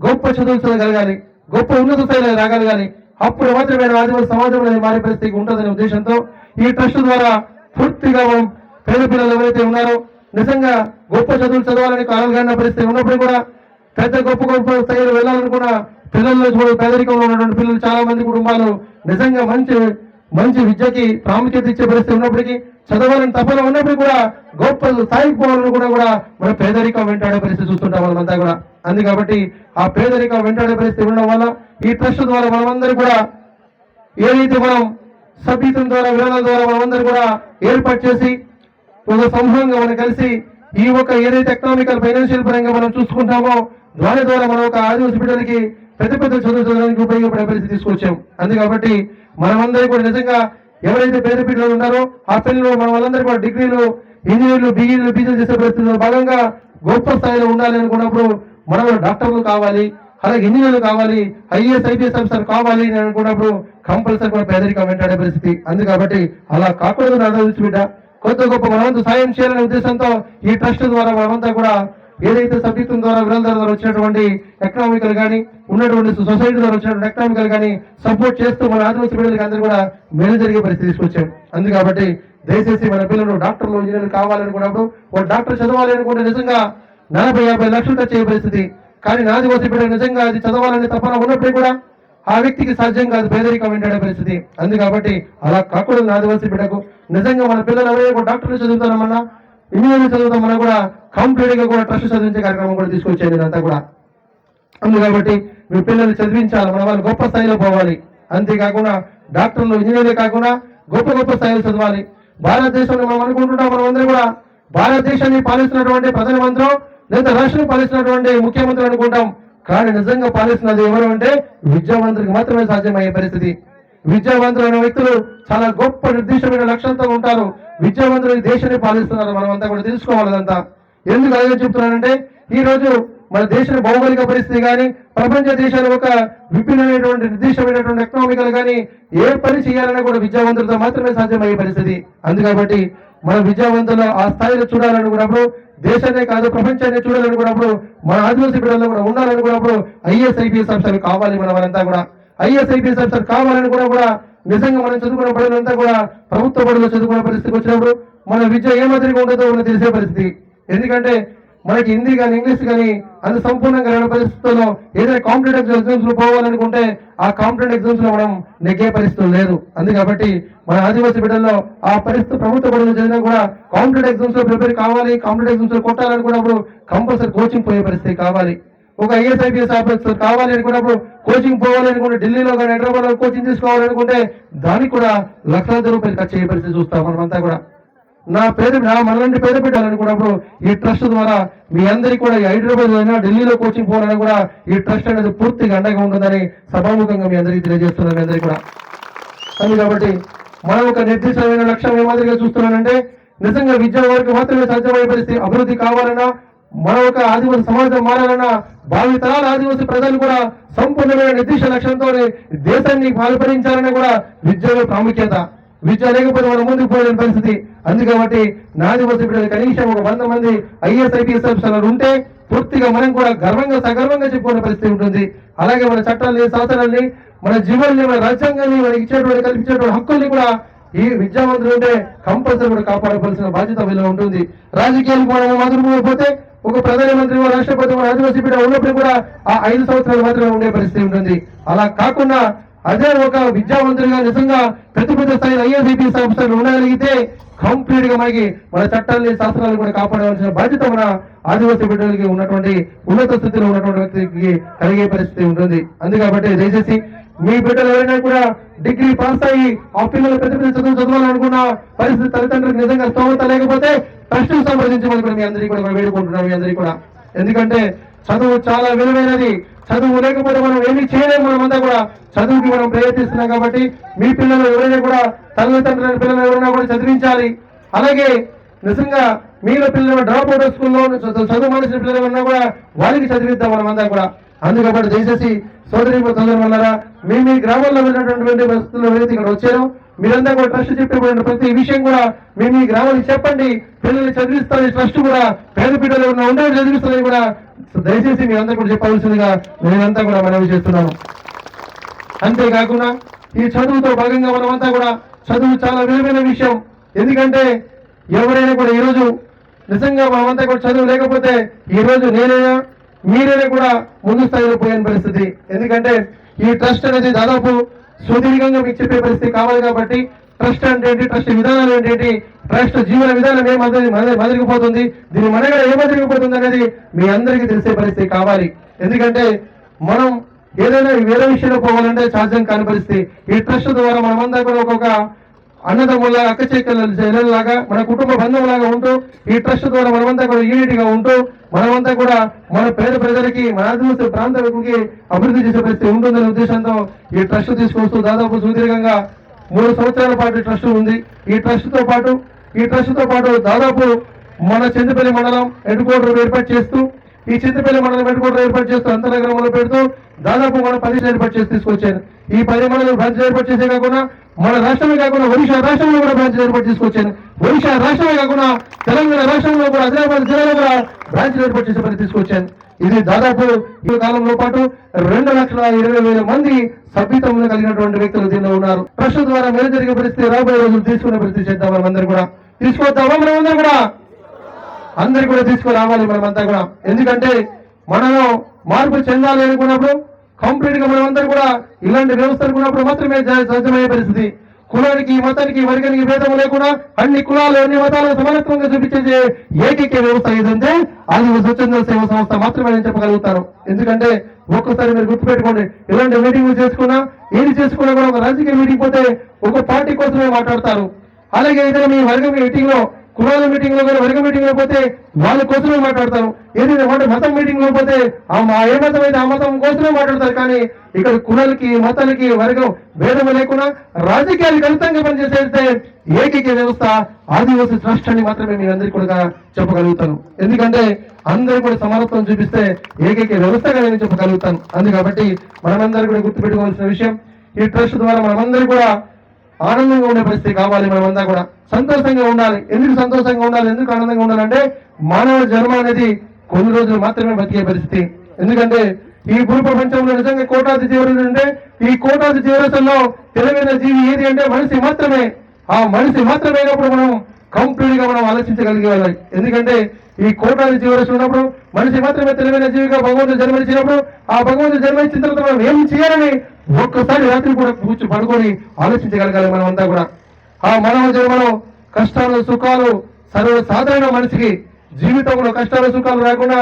గొప్ప చదువులు చదవగలగాలి, గొప్ప ఉన్నత స్థాయిలో రాగలగాలి. అప్పుడు మాత్రమే ఆదివాసీ సమాజంలో మారే పరిస్థితి ఉంటుందనే ఉద్దేశంతో ఈ ట్రస్ట్ ద్వారా పూర్తిగా మనం పేద పిల్లలు ఎవరైతే ఉన్నారో నిజంగా గొప్ప చదువులు చదవాలని కలగన్న పరిస్థితి ఉన్నప్పుడు కూడా పెద్ద గొప్ప స్థాయిలో వెళ్ళాలనుకున్న పిల్లల్లో కూడా పేదరికంలో ఉన్నటువంటి పిల్లలు చాలా మంది కుటుంబాలు నిజంగా మంచి విద్యకి ప్రాముఖ్యత ఇచ్చే పరిస్థితి ఉన్నప్పటికీ చదవాలని తపన ఉన్నప్పుడు కూడా గొప్ప స్థాయికి పోవాలని కూడా మన పేదరికం వెంటాడే పరిస్థితి చూస్తుంటాం మనమంతా కూడా. అందుకబట్టి ఆ పేదరికం వెంటాడే పరిస్థితి ఉండడం వల్ల ఈ ట్రస్ట్ ద్వారా మనమందరూ కూడా ఏదైతే మనం సభ్యత్వం ద్వారా విధానాల ద్వారా మనమందరూ కూడా ఏర్పాటు చేసి ఒక సమూహంగా మనం కలిసి ఈ ఒక ఏదైతే ఎకనామికల్ ఫైనాన్షియల్ పరంగా మనం చూసుకుంటామో దాని ద్వారా మనం ఒక ఆదివాసీ బిడ్డలకి పెద్ద చదువు చదవడానికి ఉపయోగపడే పరిస్థితి తీసుకొచ్చాం. అందుకబట్టి మనమందరూ కూడా నిజంగా ఎవరైతే పేద పిల్లలు ఉన్నారో ఆ పిల్లలు మన వాళ్ళందరూ కూడా డిగ్రీలు ఇంజనీర్లు బిఈలు పీజీలు చేసే పరిస్థితుల్లో భాగంగా గొప్ప స్థాయిలో ఉండాలి అనుకున్నప్పుడు మనం డాక్టర్లు కావాలి, అలాగే ఇంజనీర్లు కావాలి, ఐఏఎస్ ఐపీఎస్ ఆఫీసర్ కావాలి అని అనుకున్నప్పుడు కంపల్సరీ కూడా పేదరికం వెంటాడే పరిస్థితి. అందుకబట్టి అలా కాకూడదు ఆలోచించి బిడ్డ కొత్త గొప్ప మనమంతా సాయం చేయాలనే ఉద్దేశంతో ఈ ట్రస్ట్ ద్వారా మనమంతా కూడా ఏదైతే సభ్యత్వం ద్వారా విరాళాల ద్వారా వచ్చినటువంటి ఎకనామికల్ కానీ ఉన్నటువంటి సొసైటీ ద్వారా వచ్చినటువంటి ఎకనామికల్ కానీ సపోర్ట్ చేస్తూ మన ఆదివాసీ బిడ్డలకి అందరూ కూడా మేలు జరిగే పరిస్థితి తీసుకొచ్చాం. అందుకబట్టి దయచేసి మన పిల్లలు డాక్టర్లు ఇంజనీర్లు కావాలనుకున్నప్పుడు ఒక డాక్టర్ చదవాలి అనుకుంటే నిజంగా 40-50 లక్షలు ఖర్చు అయ్యే పరిస్థితి. కానీ ఆదివాసీ బిడ్డ నిజంగా అది చదవాలని తపన ఉన్నప్పుడు కూడా ఆ వ్యక్తికి సాధ్యం కాదు, పేదరికం వెంటాడే పరిస్థితి. అందుకబట్టి అలా కాకూడదు ఆదివాసీ బిడ్డకు. నిజంగా మన పిల్లలు ఎవరైనా డాక్టర్లు చదువుతామన్నా ఇంజనీరింగ్ చదువుతామన్నా కూడా కంప్లీట్ గా కూడా ట్రస్ట్ చదివించే కార్యక్రమం కూడా తీసుకొచ్చేది అంతా కూడా. అందుకబట్టి మీ పిల్లల్ని చదివించాలి, మన వాళ్ళు గొప్ప స్థాయిలో పోవాలి. అంతేకాకుండా డాక్టర్లు ఇంజనీర్లే కాకుండా గొప్ప స్థాయిలో చదవాలి. భారతదేశంలో మనం అనుకుంటున్నాం మనమందరూ కూడా భారతదేశాన్ని పాలిస్తున్నటువంటి ప్రధానమంత్రి లేదా రాష్ట్రం పాలిస్తున్నటువంటి ముఖ్యమంత్రి అనుకుంటాం. కానీ నిజంగా పాలిస్తున్నది ఎవరు అంటే విద్యావంతులకు మాత్రమే సాధ్యమయ్యే పరిస్థితి. విద్యావంతులైన వ్యక్తులు చాలా గొప్ప నిర్దిష్టమైన లక్ష్యంతో ఉంటారు. విద్యావంతులు దేశాన్ని పాలిస్తున్నారు. మనం అంతా కూడా తెలుసుకోవాలి. అదంతా ఎందుకు అలాగే చెప్తున్నానంటే ఈ రోజు మన దేశ భౌగోళిక పరిస్థితి కానీ ప్రపంచ దేశాల ఒక విభిన్నమైనటువంటి నిర్దిష్టమైనటువంటి ఎకనామికల్ కానీ ఏ పని చేయాలన్నా కూడా విద్యావంతులతో మాత్రమే సాధ్యమయ్యే పరిస్థితి. అందుకబట్టి మన విద్యావంతులు ఆ స్థాయిలో చూడాలనుకున్నప్పుడు దేశాన్ని కాదు ప్రపంచాన్ని చూడాలనుకున్నప్పుడు మన ఆదివాసీ బిడ్డల్లో కూడా ఉండాలనుకున్నప్పుడు ఐఏఎస్ ఐపీఎస్ ఆఫీసర్లు కావాలి. మనమంతా కూడా ఐఏఎస్ ఐపీఎస్ ఆఫీసర్ కావాలని కూడా నిజంగా మనం చదువుకున్న బడులంతా కూడా ప్రభుత్వ బడులు చదువుకున్న పరిస్థితికి వచ్చినప్పుడు మన విద్య ఏ మాదిరిగా ఉంటుందో మనకు తెలిసే పరిస్థితి. ఎందుకంటే మనకి హిందీ కానీ ఇంగ్లీష్ కానీ అంత సంపూర్ణంగా లేని పరిస్థితుల్లో ఏదైనా కాంపిటేటివ్ ఎగ్జామ్స్ లో పోవాలనుకుంటే ఆ కాంపిటేటివ్ ఎగ్జామ్స్ లో మనం నెగ్గే పరిస్థితులు లేదు. అందుకబట్టి మన ఆదివాసీ బిడ్డల్లో ఆ పరిస్థితి ప్రభుత్వ బడులు చదివినా కూడా కాంపిటేటివ్ ఎగ్జామ్స్ లో ప్రిపేర్ కావాలి, కాంపిటేటివ్ ఎగ్జామ్స్ లో కొట్టాలనుకున్నప్పుడు కంపల్సరీ కోచింగ్ పోయే పరిస్థితి కావాలి. ఒక ఐఏఎస్ ఐపీఎస్ ఆఫీసర్ కావాలి అనుకున్నప్పుడు కోచింగ్ పోవాలనుకుంటే ఢిల్లీలో కానీ హైదరాబాద్ లో కోచింగ్ తీసుకోవాలనుకుంటే దానికి కూడా లక్షలాది రూపాయలు ఖర్చు అయ్యే పరిస్థితి చూస్తాం మనమంతా కూడా. మనలాంటి పేద పెట్టాలనుకున్నప్పుడు ఈ ట్రస్ట్ ద్వారా మీ అందరికీ కూడా హైదరాబాద్ అయినా ఢిల్లీలో కోచింగ్ పోవాలని కూడా ఈ ట్రస్ట్ అనేది పూర్తిగా అండగా ఉంటుందని సభాముఖంగా మీ అందరికీ తెలియజేస్తున్నాను. మీ అందరికీ కూడా కాబట్టి మనం ఒక నిర్దిష్టమైన లక్ష్యం ఏ మాదిరిగా చూస్తున్నానంటే నిజంగా విద్యా వారికి మాత్రమే సాధ్యమయ్యే పరిస్థితి. అభివృద్ధి కావాలన్నా మన ఒక ఆదివాసీ సమాజం మారాలన్నా భావి తరాల ఆదివాసీ ప్రజలు కూడా సంపూర్ణమైన నిర్దిష్ట లక్ష్యంతో దేశాన్ని పాల్పరించాలన్నా కూడా విద్యలో ప్రాముఖ్యత. విద్య లేకపోతే మనం ముందుకు పోలేని పరిస్థితి. అందుకబట్టి నా ఆదివాసీ బిడ్డలు కనీసం ఒక 100 మంది ఐఏఎస్ ఐపీఎస్ ఆఫీసర్లు ఉంటే పూర్తిగా మనం కూడా సగర్వంగా చెప్పుకునే పరిస్థితి ఉంటుంది. అలాగే మన చట్టాలని శాసనాల్ని మన జీవనాన్ని మన రాజ్యాంగాన్ని మనకి ఇచ్చేటువంటి కల్పించేటువంటి హక్కుల్ని కూడా ఈ విద్యావంతులు ఉంటే కంపల్సరీ కూడా కాపాడవలసిన బాధ్యత వీళ్ళు ఉంటుంది. రాజకీయాలకు మనం మాదిరిపోతే ఒక ప్రధానమంత్రి రాష్ట్రపతి మన ఆదివాసీ బిడ్డ ఉన్నప్పుడు కూడా ఆ 5 సంవత్సరాలు మాత్రమే ఉండే పరిస్థితి ఉంటుంది. అలా కాకుండా అదే ఒక విద్యావంతులుగా నిజంగా పెద్ద స్థాయిలో ఐఏఎస్ ఐపీఎస్ ఆఫీసర్లు ఉండగలిగితే కంప్లీట్ గా మనకి మన చట్టాలని శాస్త్రాలను కూడా కాపాడవలసిన బాధ్యత మన ఆదివాసీ బిడ్డలకి ఉన్నటువంటి ఉన్నత స్థితిలో ఉన్నటువంటి వ్యక్తికి కలిగే పరిస్థితి ఉంటుంది. అందుకబట్టి దయచేసి మీ బిడ్డలు ఎవరైనా కూడా డిగ్రీ పాస్ అయ్యి ఆ పిల్లలు పెద్ద చదువు చదవాలనుకున్న పరిస్థితి తల్లిదండ్రులకు నిజంగా స్తోమత లేకపోతే ప్రశ్నలు సంప్రదించమని కూడా మీ అందరికీ కూడా వేడుకుంటున్నాం. మీ అందరికీ కూడా ఎందుకంటే చదువు చాలా విలువైనది. చదువు లేకపోతే మనం ఏమీ చేయలేము. మనమంతా కూడా చదువుకి మనం ప్రయత్నిస్తున్నాం. కాబట్టి మీ పిల్లలు ఎవరైనా కూడా తల్లిదండ్రుల పిల్లలు ఎవరైనా కూడా చదివించాలి. అలాగే నిజంగా మీలో పిల్లలు డ్రాప్ అవుట్ స్కూల్లో చదువు మానేసిన పిల్లలు ఉన్నా కూడా వారికి చదివిద్దాం మనమంతా కూడా. అందుకబట్టి దయచేసి సోదరి సోదరులారా మీ గ్రామాల్లో ఉన్నటువంటి పరిస్థితుల్లో ఏదైతే ఇక్కడ వచ్చారో మీరంతా కూడా ట్రస్ట్ చెప్పిన ప్రతి విషయం కూడా మీ గ్రామానికి చెప్పండి. పిల్లల్ని చదివిస్తారని ట్రస్ట్ కూడా పేద బిడ్డలు ఉండే చదివిస్తారని కూడా దయచేసి మీరంతా కూడా చెప్పవలసిందిగా నేనంతా కూడా మనవి చేస్తున్నాను. అంతేకాకుండా ఈ చదువుతో భాగంగా మనమంతా కూడా చదువు చాలా విలువైన విషయం. ఎందుకంటే ఎవరైనా కూడా ఈరోజు నిజంగా మనమంతా కూడా చదువు లేకపోతే ఈ రోజు నేనైనా మీరైనా కూడా ముందు స్థాయిలో పోయిన పరిస్థితి. ఎందుకంటే ఈ ట్రస్ట్ అనేది దాదాపు సుదీర్ఘంగా మీకు చెప్పే పరిస్థితి కావాలి. కాబట్టి ట్రస్ట్ అంటే ఏంటి, ట్రస్ట్ విధానాలు ఏంటి, ట్రస్ట్ జీవన విధానం మదిరిగిపోతుంది, దీని మనగడ ఏమదిరిగిపోతుంది అనేది మీ అందరికీ తెలిసే పరిస్థితి కావాలి. ఎందుకంటే మనం ఏదైనా వేరే విషయంలో పోవాలంటే సాధ్యం కాని పరిస్థితి. ఈ ట్రస్ట్ ద్వారా మనమంతా కూడా ఒక్కొక్క అన్నదమ్ముల అక్క చెల్లెల్లాగా మన కుటుంబ బంధువులాగా ఉంటూ ఈ ట్రస్ట్ ద్వారా మనమంతా కూడా యూనిట్ గా ఉంటూ మనమంతా కూడా మన పేద ప్రజలకి మన ఆదివాసీ ప్రాంతాలకి అభివృద్ధి చేసే పరిస్థితి ఉంటుందనే ఉద్దేశంతో ఈ ట్రస్ట్ తీసుకొస్తూ దాదాపు సుదీర్ఘంగా 3 సంవత్సరాల పాటు ట్రస్ట్ ఉంది. ఈ ట్రస్ట్ తో పాటు దాదాపు మన చింతపల్లి మండలం హెడ్ క్వార్టర్ ఏర్పాటు చేస్తూ ఈ చింతపల్లి మండలం హెడ్ క్వార్టర్ ఏర్పాటు చేస్తూ అంతర్గ్రామంలో పెడుతూ దాదాపు మన 10 ఏర్పాటు చేసి తీసుకొచ్చారు. ఈ 10 మండలం బ్రాంచ్ ఏర్పాటు చేసే కాకుండా మన రాష్ట్రమే కాకుండా ఒడిశా రాష్ట్రంలో కూడా బ్రాంచ్ ఏర్పాటు చేసుకొచ్చాను. ఒడిశా రాష్ట్రమే కాకుండా తెలంగాణ రాష్ట్రంలో కూడా ఆదిలాబాద్ జిల్లాలో కూడా బ్రాంచ్ ఏర్పాటు చేసే పని తీసుకొచ్చాను. ఇది దాదాపు ఈ కాలంలో పాటు 2,20,000 మంది సభ్యత్వంలో కలిగినటువంటి వ్యక్తులు దీనిలో ఉన్నారు. ట్రస్ట్ ద్వారా మేలు జరిగే పరిస్థితి రాబోయే రోజులు తీసుకునే పరిస్థితి చేద్దాం. మనమందరూ కూడా తీసుకొద్దామా? మనమందరూ కూడా అందరు కూడా తీసుకురావాలి మనమంతా కూడా. ఎందుకంటే మనలో మార్పు చెందాలి అనుకున్నప్పుడు కంప్లీట్ గా మనమందరూ కూడా ఇలాంటి వ్యవస్థలు ఉన్నప్పుడు మాత్రమే సాధ్యమయ్యే పరిస్థితి. కులానికి మతానికి వర్గానికి భేదం లేకుండా అన్ని కులాలు అన్ని మతాలను సమానత్వంగా చూపించే ఏకైక వ్యవస్థ ఏదంటే అది స్వచ్ఛంద సేవా సంస్థ మాత్రమే నేను చెప్పగలుగుతాను. ఎందుకంటే ఒక్కసారి మీరు గుర్తుపెట్టుకోండి, ఇలాంటి మీటింగ్లు చేసుకున్నా ఏది చేసుకున్నా కూడా ఒక రాజకీయ మీటింగ్ పోతే ఒక పార్టీ కోసమే మాట్లాడతారు. అలాగే ఏదైనా మీ వర్గం మీటింగ్ లో కులాల మీటింగ్ లో కానీ వర్గ మీటింగ్ లో పోతే వాళ్ళ కోసమే మాట్లాడతారు. ఏదైనా మతం మీటింగ్ లో పోతే ఏ మతం అయితే ఆ మతం కోసమే మాట్లాడతారు. కానీ ఇక్కడ కులాలకి మతాలకి వర్గం భేదం లేకుండా రాజకీయాలు కలితంగా పనిచేసేస్తే ఏకైక వ్యవస్థ ఆదివాసీ ట్రస్ట్ అని మాత్రమే మీ అందరికీ కూడా చెప్పగలుగుతాను. ఎందుకంటే అందరూ కూడా సమానత్వం చూపిస్తే ఏకైక వ్యవస్థగా నేను చెప్పగలుగుతాను. అందుకబట్టి మనమందరూ కూడా గుర్తుపెట్టుకోవాల్సిన విషయం, ఈ ట్రస్ట్ ద్వారా మనమందరూ కూడా ఆనందంగా ఉండే పరిస్థితి కావాలి. మనమంతా కూడా సంతోషంగా ఉండాలి. ఎందుకు సంతోషంగా ఉండాలి, ఎందుకు ఆనందంగా ఉండాలంటే మానవ జన్మ అనేది కొన్ని రోజులు మాత్రమే బతికే పరిస్థితి. ఎందుకంటే ఈ భూ ప్రపంచంలో నిజంగా కోటాది జీవులు ఉంటే ఈ కోటాది జీవరాశుల్లో తెలివైన జీవి ఏది అంటే మనిషి మాత్రమే. ఆ మనిషి మాత్రమే అయినప్పుడు మనం కంప్లీట్ గా మనం ఆలోచించగలిగేవాళ్ళం. ఎందుకంటే ఈ కోటాది జీవరాశులు ఉన్నప్పుడు మనిషి మాత్రమే తెలివైన జీవిగా భగవంతుడు జన్మనిచ్చినప్పుడు ఆ భగవంతుడు జన్మనిచ్చిన తర్వాత మనం ఏం చేయాలని ఒక్కసారి రాత్రి కూడా కూర్చు పడుకొని ఆలోచించగలగాలి. మనం అంతా కూడా ఆ మానవ జన్మలో కష్టాలు సుఖాలు సర్వసాధారణ మనిషికి జీవితంలో కష్టాలు సుఖాలు రాకుండా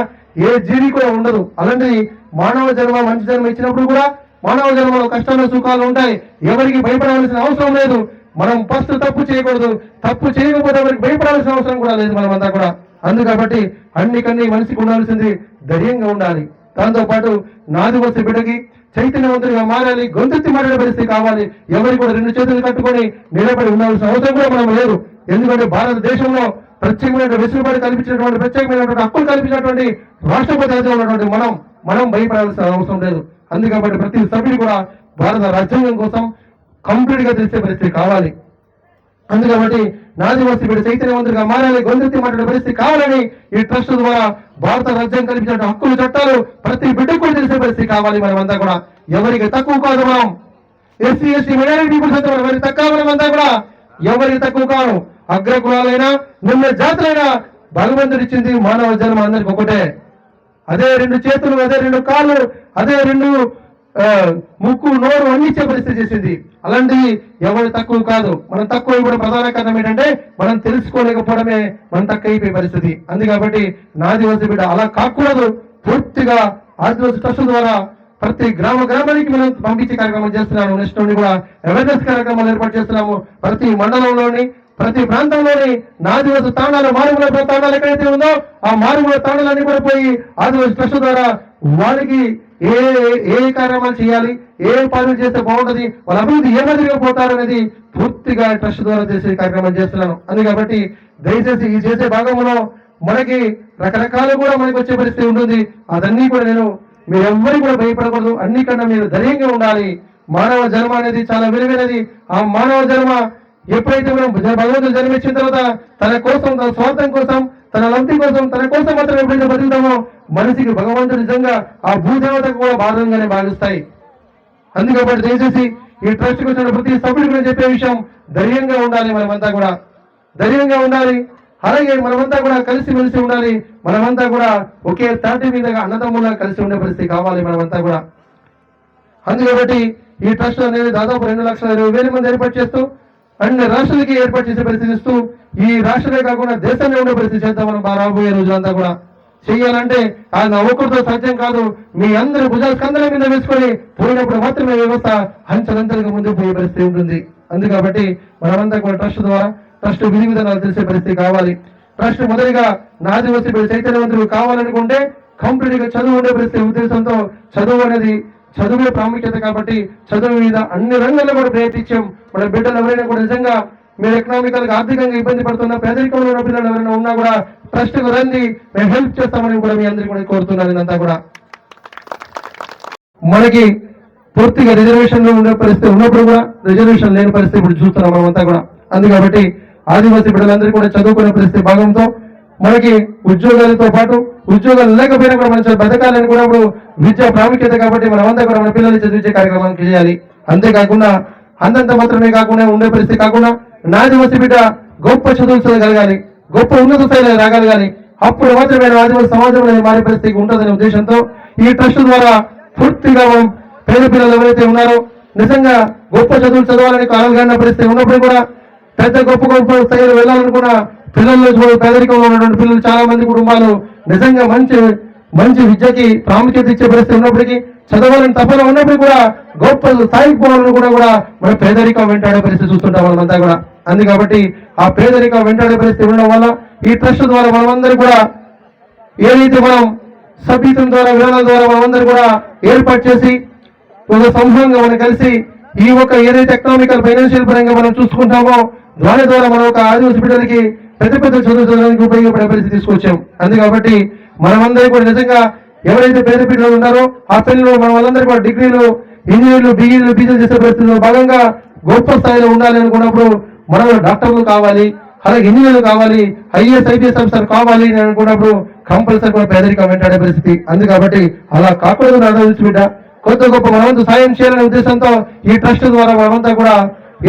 ఏ జీవి కూడా ఉండదు. అలాంటి మానవ జన్మ మంచి జన్మ ఇచ్చినప్పుడు కూడా మానవ జన్మలో కష్టాలు సుఖాలు ఉంటాయి. ఎవరికి భయపడాల్సిన అవసరం లేదు. మనం ఫస్ట్ తప్పు చేయకూడదు, తప్పు చేయకపోతే ఎవరికి భయపడాల్సిన అవసరం కూడా లేదు మనమంతా కూడా. అందుకబట్టి అన్నికన్నీ మనిషికి ఉండాల్సింది ధైర్యంగా ఉండాలి. దాంతో పాటు నాదివలసి బిడ్డకి చైతన్యవంతుడిగా మారాలి, గొంతెత్తి మాట్లాడే పరిస్థితి కావాలి. ఎవరికి కూడా రెండు చేతులు కట్టుకొని నిలబడి ఉండాల్సిన అవసరం కూడా మనం లేదు. ఎందుకంటే భారతదేశంలో ప్రత్యేకమైన వెసులుబాటు కల్పించినటువంటి ప్రత్యేకమైనటువంటి హక్కులు కల్పించినటువంటి రాష్ట్రపతి ఉన్నటువంటి మనం భయపడాల్సిన అవసరం లేదు. అందుకబట్టి ప్రతి సభ్యుడు కూడా భారత రాజ్యాంగం కోసం కంప్లీట్ గా తెలిసే పరిస్థితి కావాలి. అందుకబట్టి నాదివాసి బిడ్డ చైతన్యవంతుడిగా మారాలి, గొంతెత్తి మాట్లాడే పరిస్థితి కావాలని ఈ ట్రస్ట్ ద్వారా భారత రాజ్యాంగం కల్పించిన హక్కులు చట్టాలు ప్రతి బిడ్డకు కూడా తెలిసే పరిస్థితి కావాలి. మనమంతా కూడా ఎవరికి తక్కువ కాదు. మనం ఎస్సీ ఎస్టీ మైనారిటీ పీపుల్స్ అంతా ఎవరికి తక్కువ, మనమంతా కూడా ఎవరికి తక్కువ కాదు. అగ్రకులాలైనా నిమ్న జాతులైనా భగవంతుడు ఇచ్చింది మానవ జన్మ అందరికి ఒకటే. అదే రెండు చేతులు, అదే రెండు కాళ్ళు, అదే రెండు ముక్కు నోరు అన్ని ఇచ్చే పరిస్థితి చేసింది. అలాంటివి ఎవరు తక్కువ కాదు. మనం తక్కువ ఇవ్వడం ప్రధాన కారణం ఏంటంటే మనం తెలుసుకోలేకపోవడమే మనం తక్కువ అయిపోయే పరిస్థితి. అందుకబట్టి నాదివాసి బిడ్డ అలా కాకూడదు. పూర్తిగా ఆదివాసి ట్రస్ట్ ద్వారా ప్రతి గ్రామానికి మనం పంపించే కార్యక్రమం చేస్తున్నాము. నెక్స్ట్ నుండి కూడా అవేర్నెస్ కార్యక్రమాలు ఏర్పాటు చేస్తున్నాము. ప్రతి మండలంలోని ప్రతి ప్రాంతంలోని ఆదివాసి తాండాలు, మారుమూల తాండాలు ఎక్కడైతే ఉందో ఆ మారుమూల తాండాలన్నీ కూడా పోయి ఆదివాసి ట్రస్ట్ ద్వారా వాళ్ళకి ఏ కార్యక్రమాలు చేయాలి, ఏ పనులు చేస్తే బాగుంటది, వాళ్ళ అభివృద్ధి ఏ మాదిరిగా పోతారు అనేది పూర్తిగా ట్రస్ట్ ద్వారా చేసే కార్యక్రమం చేస్తున్నాను. అందుకబట్టి దయచేసి ఈ చేసే భాగంలో మనకి రకరకాలు కూడా మనకి వచ్చే పరిస్థితి ఉంటుంది. అదన్నీ కూడా మీరు ఎవ్వరు కూడా భయపడకూడదు. అన్నికన్నా మీరు ధైర్యంగా ఉండాలి. మానవ జన్మ అనేది చాలా విలువైనది. ఆ మానవ జన్మ ఎప్పుడైతే మనం భగవంతుడు జన్మించిన తర్వాత తన కోసం, తన స్వార్థం కోసం, తన లబ్ధి కోసం, తన కోసం మాత్రం ఎప్పుడైతే బతుకుతామో మనిషికి భగవంతుడు నిజంగా ఆ భూదేవతకు కూడా బాధంగానే భావిస్తాయి. అందుకబట్టి దయచేసి ఈ ట్రస్ట్కి వచ్చిన ప్రతి సభ్యుడికి చెప్పే విషయం ధైర్యంగా ఉండాలి. మనమంతా కూడా ధైర్యంగా ఉండాలి. అలాగే మనమంతా కూడా కలిసిమెలిసి ఉండాలి. మనమంతా కూడా ఒకే తాటి మీద అన్నదమ్ములా కలిసి ఉండే పరిస్థితి కావాలి మనమంతా కూడా. అందుకబట్టి ఈ ట్రస్ట్ అనేది దాదాపు 2,20,000 మంది ఏర్పాటు చేస్తూ అన్ని రాష్ట్రాలకి ఏర్పాటు చేసే పరిస్థితి ఇస్తూ ఈ రాష్ట్రమే కాకుండా దేశంలో ఉండే పరిస్థితి చేద్దాం. మనం రాబోయే రోజులంతా కూడా చేయాలంటే ఆయన ఒక్కరితో సాధ్యం కాదు. మీ అందరి భుజాల కందల మీద వేసుకొని పోయినప్పుడు మాత్రమే వ్యవస్థ అంచెలంచెలుగా ముందుకు పోయే పరిస్థితి ఉంటుంది. అందుకబట్టి మనమంతా కూడా ట్రస్ట్ ద్వారా ట్రస్ట్ విధి విధానాలు తెలిసే పరిస్థితి కావాలి. ట్రస్ట్ మొదటిగా ఆదివాసి చైతన్యవంతులు కావాలనుకుంటే కంప్లీట్ గా చదువు ఉండే పరిస్థితి ఉద్దేశంతో చదువే ప్రాముఖ్యత. కాబట్టి చదువు మీద అన్ని రంగాల్లో కూడా ప్రయత్నించాం. మన బిడ్డలు ఎవరైనా కూడా నిజంగా మీరు ఎకనామికల్ గా ఆర్థికంగా ఇబ్బంది పడుతున్న పేదరికంలో ఉన్న పిల్లలు ఎవరైనా ఉన్నా కూడా ట్రస్ట్ కు రండి, మేము హెల్ప్ చేస్తామని కూడా మీ అందరికీ కూడా కోరుతున్నాను. ఇదంతా కూడా మనకి పూర్తిగా రిజర్వేషన్ లో ఉండే పరిస్థితి ఉన్నప్పుడు కూడా రిజర్వేషన్ లేని పరిస్థితి ఇప్పుడు చూస్తున్నాం మనమంతా కూడా. అందుకబట్టి ఆదివాసీ బిడ్డలందరూ కూడా చదువుకునే పరిస్థితి భాగంతో మనకి ఉద్యోగాలతో పాటు ఉద్యోగాలు లేకపోయినా కూడా మనం బతకాలని కూడా ఇప్పుడు విద్య ప్రాముఖ్యత. కాబట్టి మనమంతా కూడా మన పిల్లల్ని చదివించే కార్యక్రమాన్ని చేయాలి. అంతేకాకుండా అంతంత మాత్రమే కాకుండా ఉండే పరిస్థితి కాకుండా ఆదివాసీ బిడ్డ గొప్ప చదువులు చదవగలగాలి, గొప్ప ఉన్నత స్థాయిలో రాగలగాలి. అప్పుడు మాత్రమే ఆదివాసీ సమాజంలో మారే పరిస్థితి ఉంటుందనే ఉద్దేశంతో ఈ ట్రస్ట్ ద్వారా పూర్తిగా పేద పిల్లలు ఎవరైతే ఉన్నారో నిజంగా గొప్ప చదువులు చదవాలని కాలగానే పరిస్థితి ఉన్నప్పుడు కూడా పెద్ద గొప్ప స్థాయిలో వెళ్ళాలనుకున్న పిల్లల్లో పేదరికంలో ఉన్నటువంటి పిల్లలు చాలా మంది కుటుంబాలు నిజంగా మంచి విద్యకి ప్రాముఖ్యత ఇచ్చే పరిస్థితి ఉన్నప్పటికీ చదవాలని తపన ఉన్నప్పుడు కూడా గొప్ప స్థాయికి పోవాలని కూడా మన పేదరికం వెంటాడే పరిస్థితి చూస్తుంటాం మనమంతా కూడా. అందుకబట్టి ఆ పేదరికం వెంటాడే పరిస్థితి ఉండడం వల్ల ఈ ట్రస్ట్ ద్వారా మనమందరూ కూడా ఏదైతే మనం సభ్యత్వం ద్వారా విధానాల ద్వారా మనమందరూ కూడా ఏర్పాటు చేసి ఒక సమూహంగా మనం కలిసి ఈ ఏదైతే ఎకనామికల్ ఫైనాన్షియల్ పరంగా మనం చూసుకుంటామో దాని ద్వారా మనం ఒక ఆదివాసీ బిడ్డలకి పెద్ద పెద్ద చదువు చదవడానికి ఉపయోగపడే పరిస్థితి తీసుకొచ్చాం. అందుకబట్టి మనమందరం కూడా నిజంగా ఎవరైతే పేద బిడ్డలు ఉన్నారో ఆ పిల్లలు మన వాళ్ళందరూ కూడా డిగ్రీలు, ఇంజనీర్లు, బీజీలు చేసే పరిస్థితుల్లో భాగంగా గొప్ప స్థాయిలో ఉండాలి అనుకున్నప్పుడు మనం డాక్టర్లు కావాలి, అలాగే ఇంజనీర్లు కావాలి, ఐఏఎస్ ఐపీఎస్ ఆఫీసర్ కావాలి అని అనుకున్నప్పుడు కంపల్సరీ కూడా పేదరికం వెంటాడే పరిస్థితి. అందుకబట్టి అలా కాకూడదు నడవచ్చు బిడ్డ. కొత్త గొప్ప మనమంతా సాయం చేయాలనే ఉద్దేశంతో ఈ ట్రస్ట్ ద్వారా మనమంతా కూడా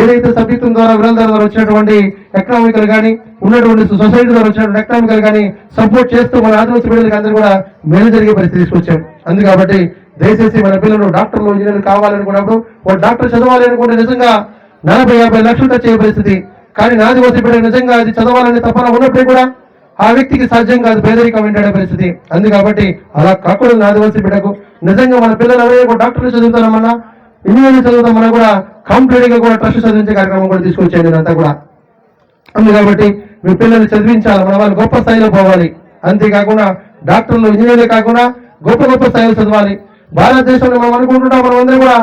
ఏదైతే సభ్యత్వం ద్వారా విరాళాల ద్వారా వచ్చినటువంటి ఎకనామికల్ కానీ ఉన్నటువంటి సొసైటీ ద్వారా వచ్చినటువంటి ఎకనామికల్ కానీ సపోర్ట్ చేస్తూ మన ఆదివాసీ బిడ్డలకి అందరూ కూడా మేలు జరిగే పరిస్థితి తీసుకొచ్చాం. అందుకబట్టి దయచేసి మన పిల్లలు డాక్టర్లు, ఇంజనీర్లు కావాలనుకున్నప్పుడు ఒక డాక్టర్ చదవాలి అనుకుంటే నిజంగా 40-50 లక్షలు ఖర్చు అయ్యే పరిస్థితి. కానీ నా ఆదివాసీ బిడ్డ నిజంగా అది చదవాలని తపన ఉన్నప్పుడే కూడా ఆ వ్యక్తికి సాధ్యం కాదు, పేదరికం వెంటాడే పరిస్థితి. అందుకబట్టి అలా కాకూడదు. నా ఆదివాసీ బిడ్డకు నిజంగా మన పిల్లలు ఎవరైనా డాక్టర్లు చదువుతామన్నా, ఇంజనీరింగ్ చదువుతామన్నా కూడా కంప్లీట్ గా కూడా ట్రస్ట్ చదివించే కార్యక్రమం కూడా తీసుకొచ్చేది అంతా కూడా. అందుకబట్టి మీ పిల్లల్ని చదివించాలి, మన వాళ్ళు గొప్ప స్థాయిలో పోవాలి. అంతేకాకుండా డాక్టర్లు, ఇంజనీర్లు కాకుండా గొప్ప గొప్ప స్థాయిలో చదవాలి. భారతదేశంలో మనం అనుకుంటుంటాం, మనం అందరూ కూడా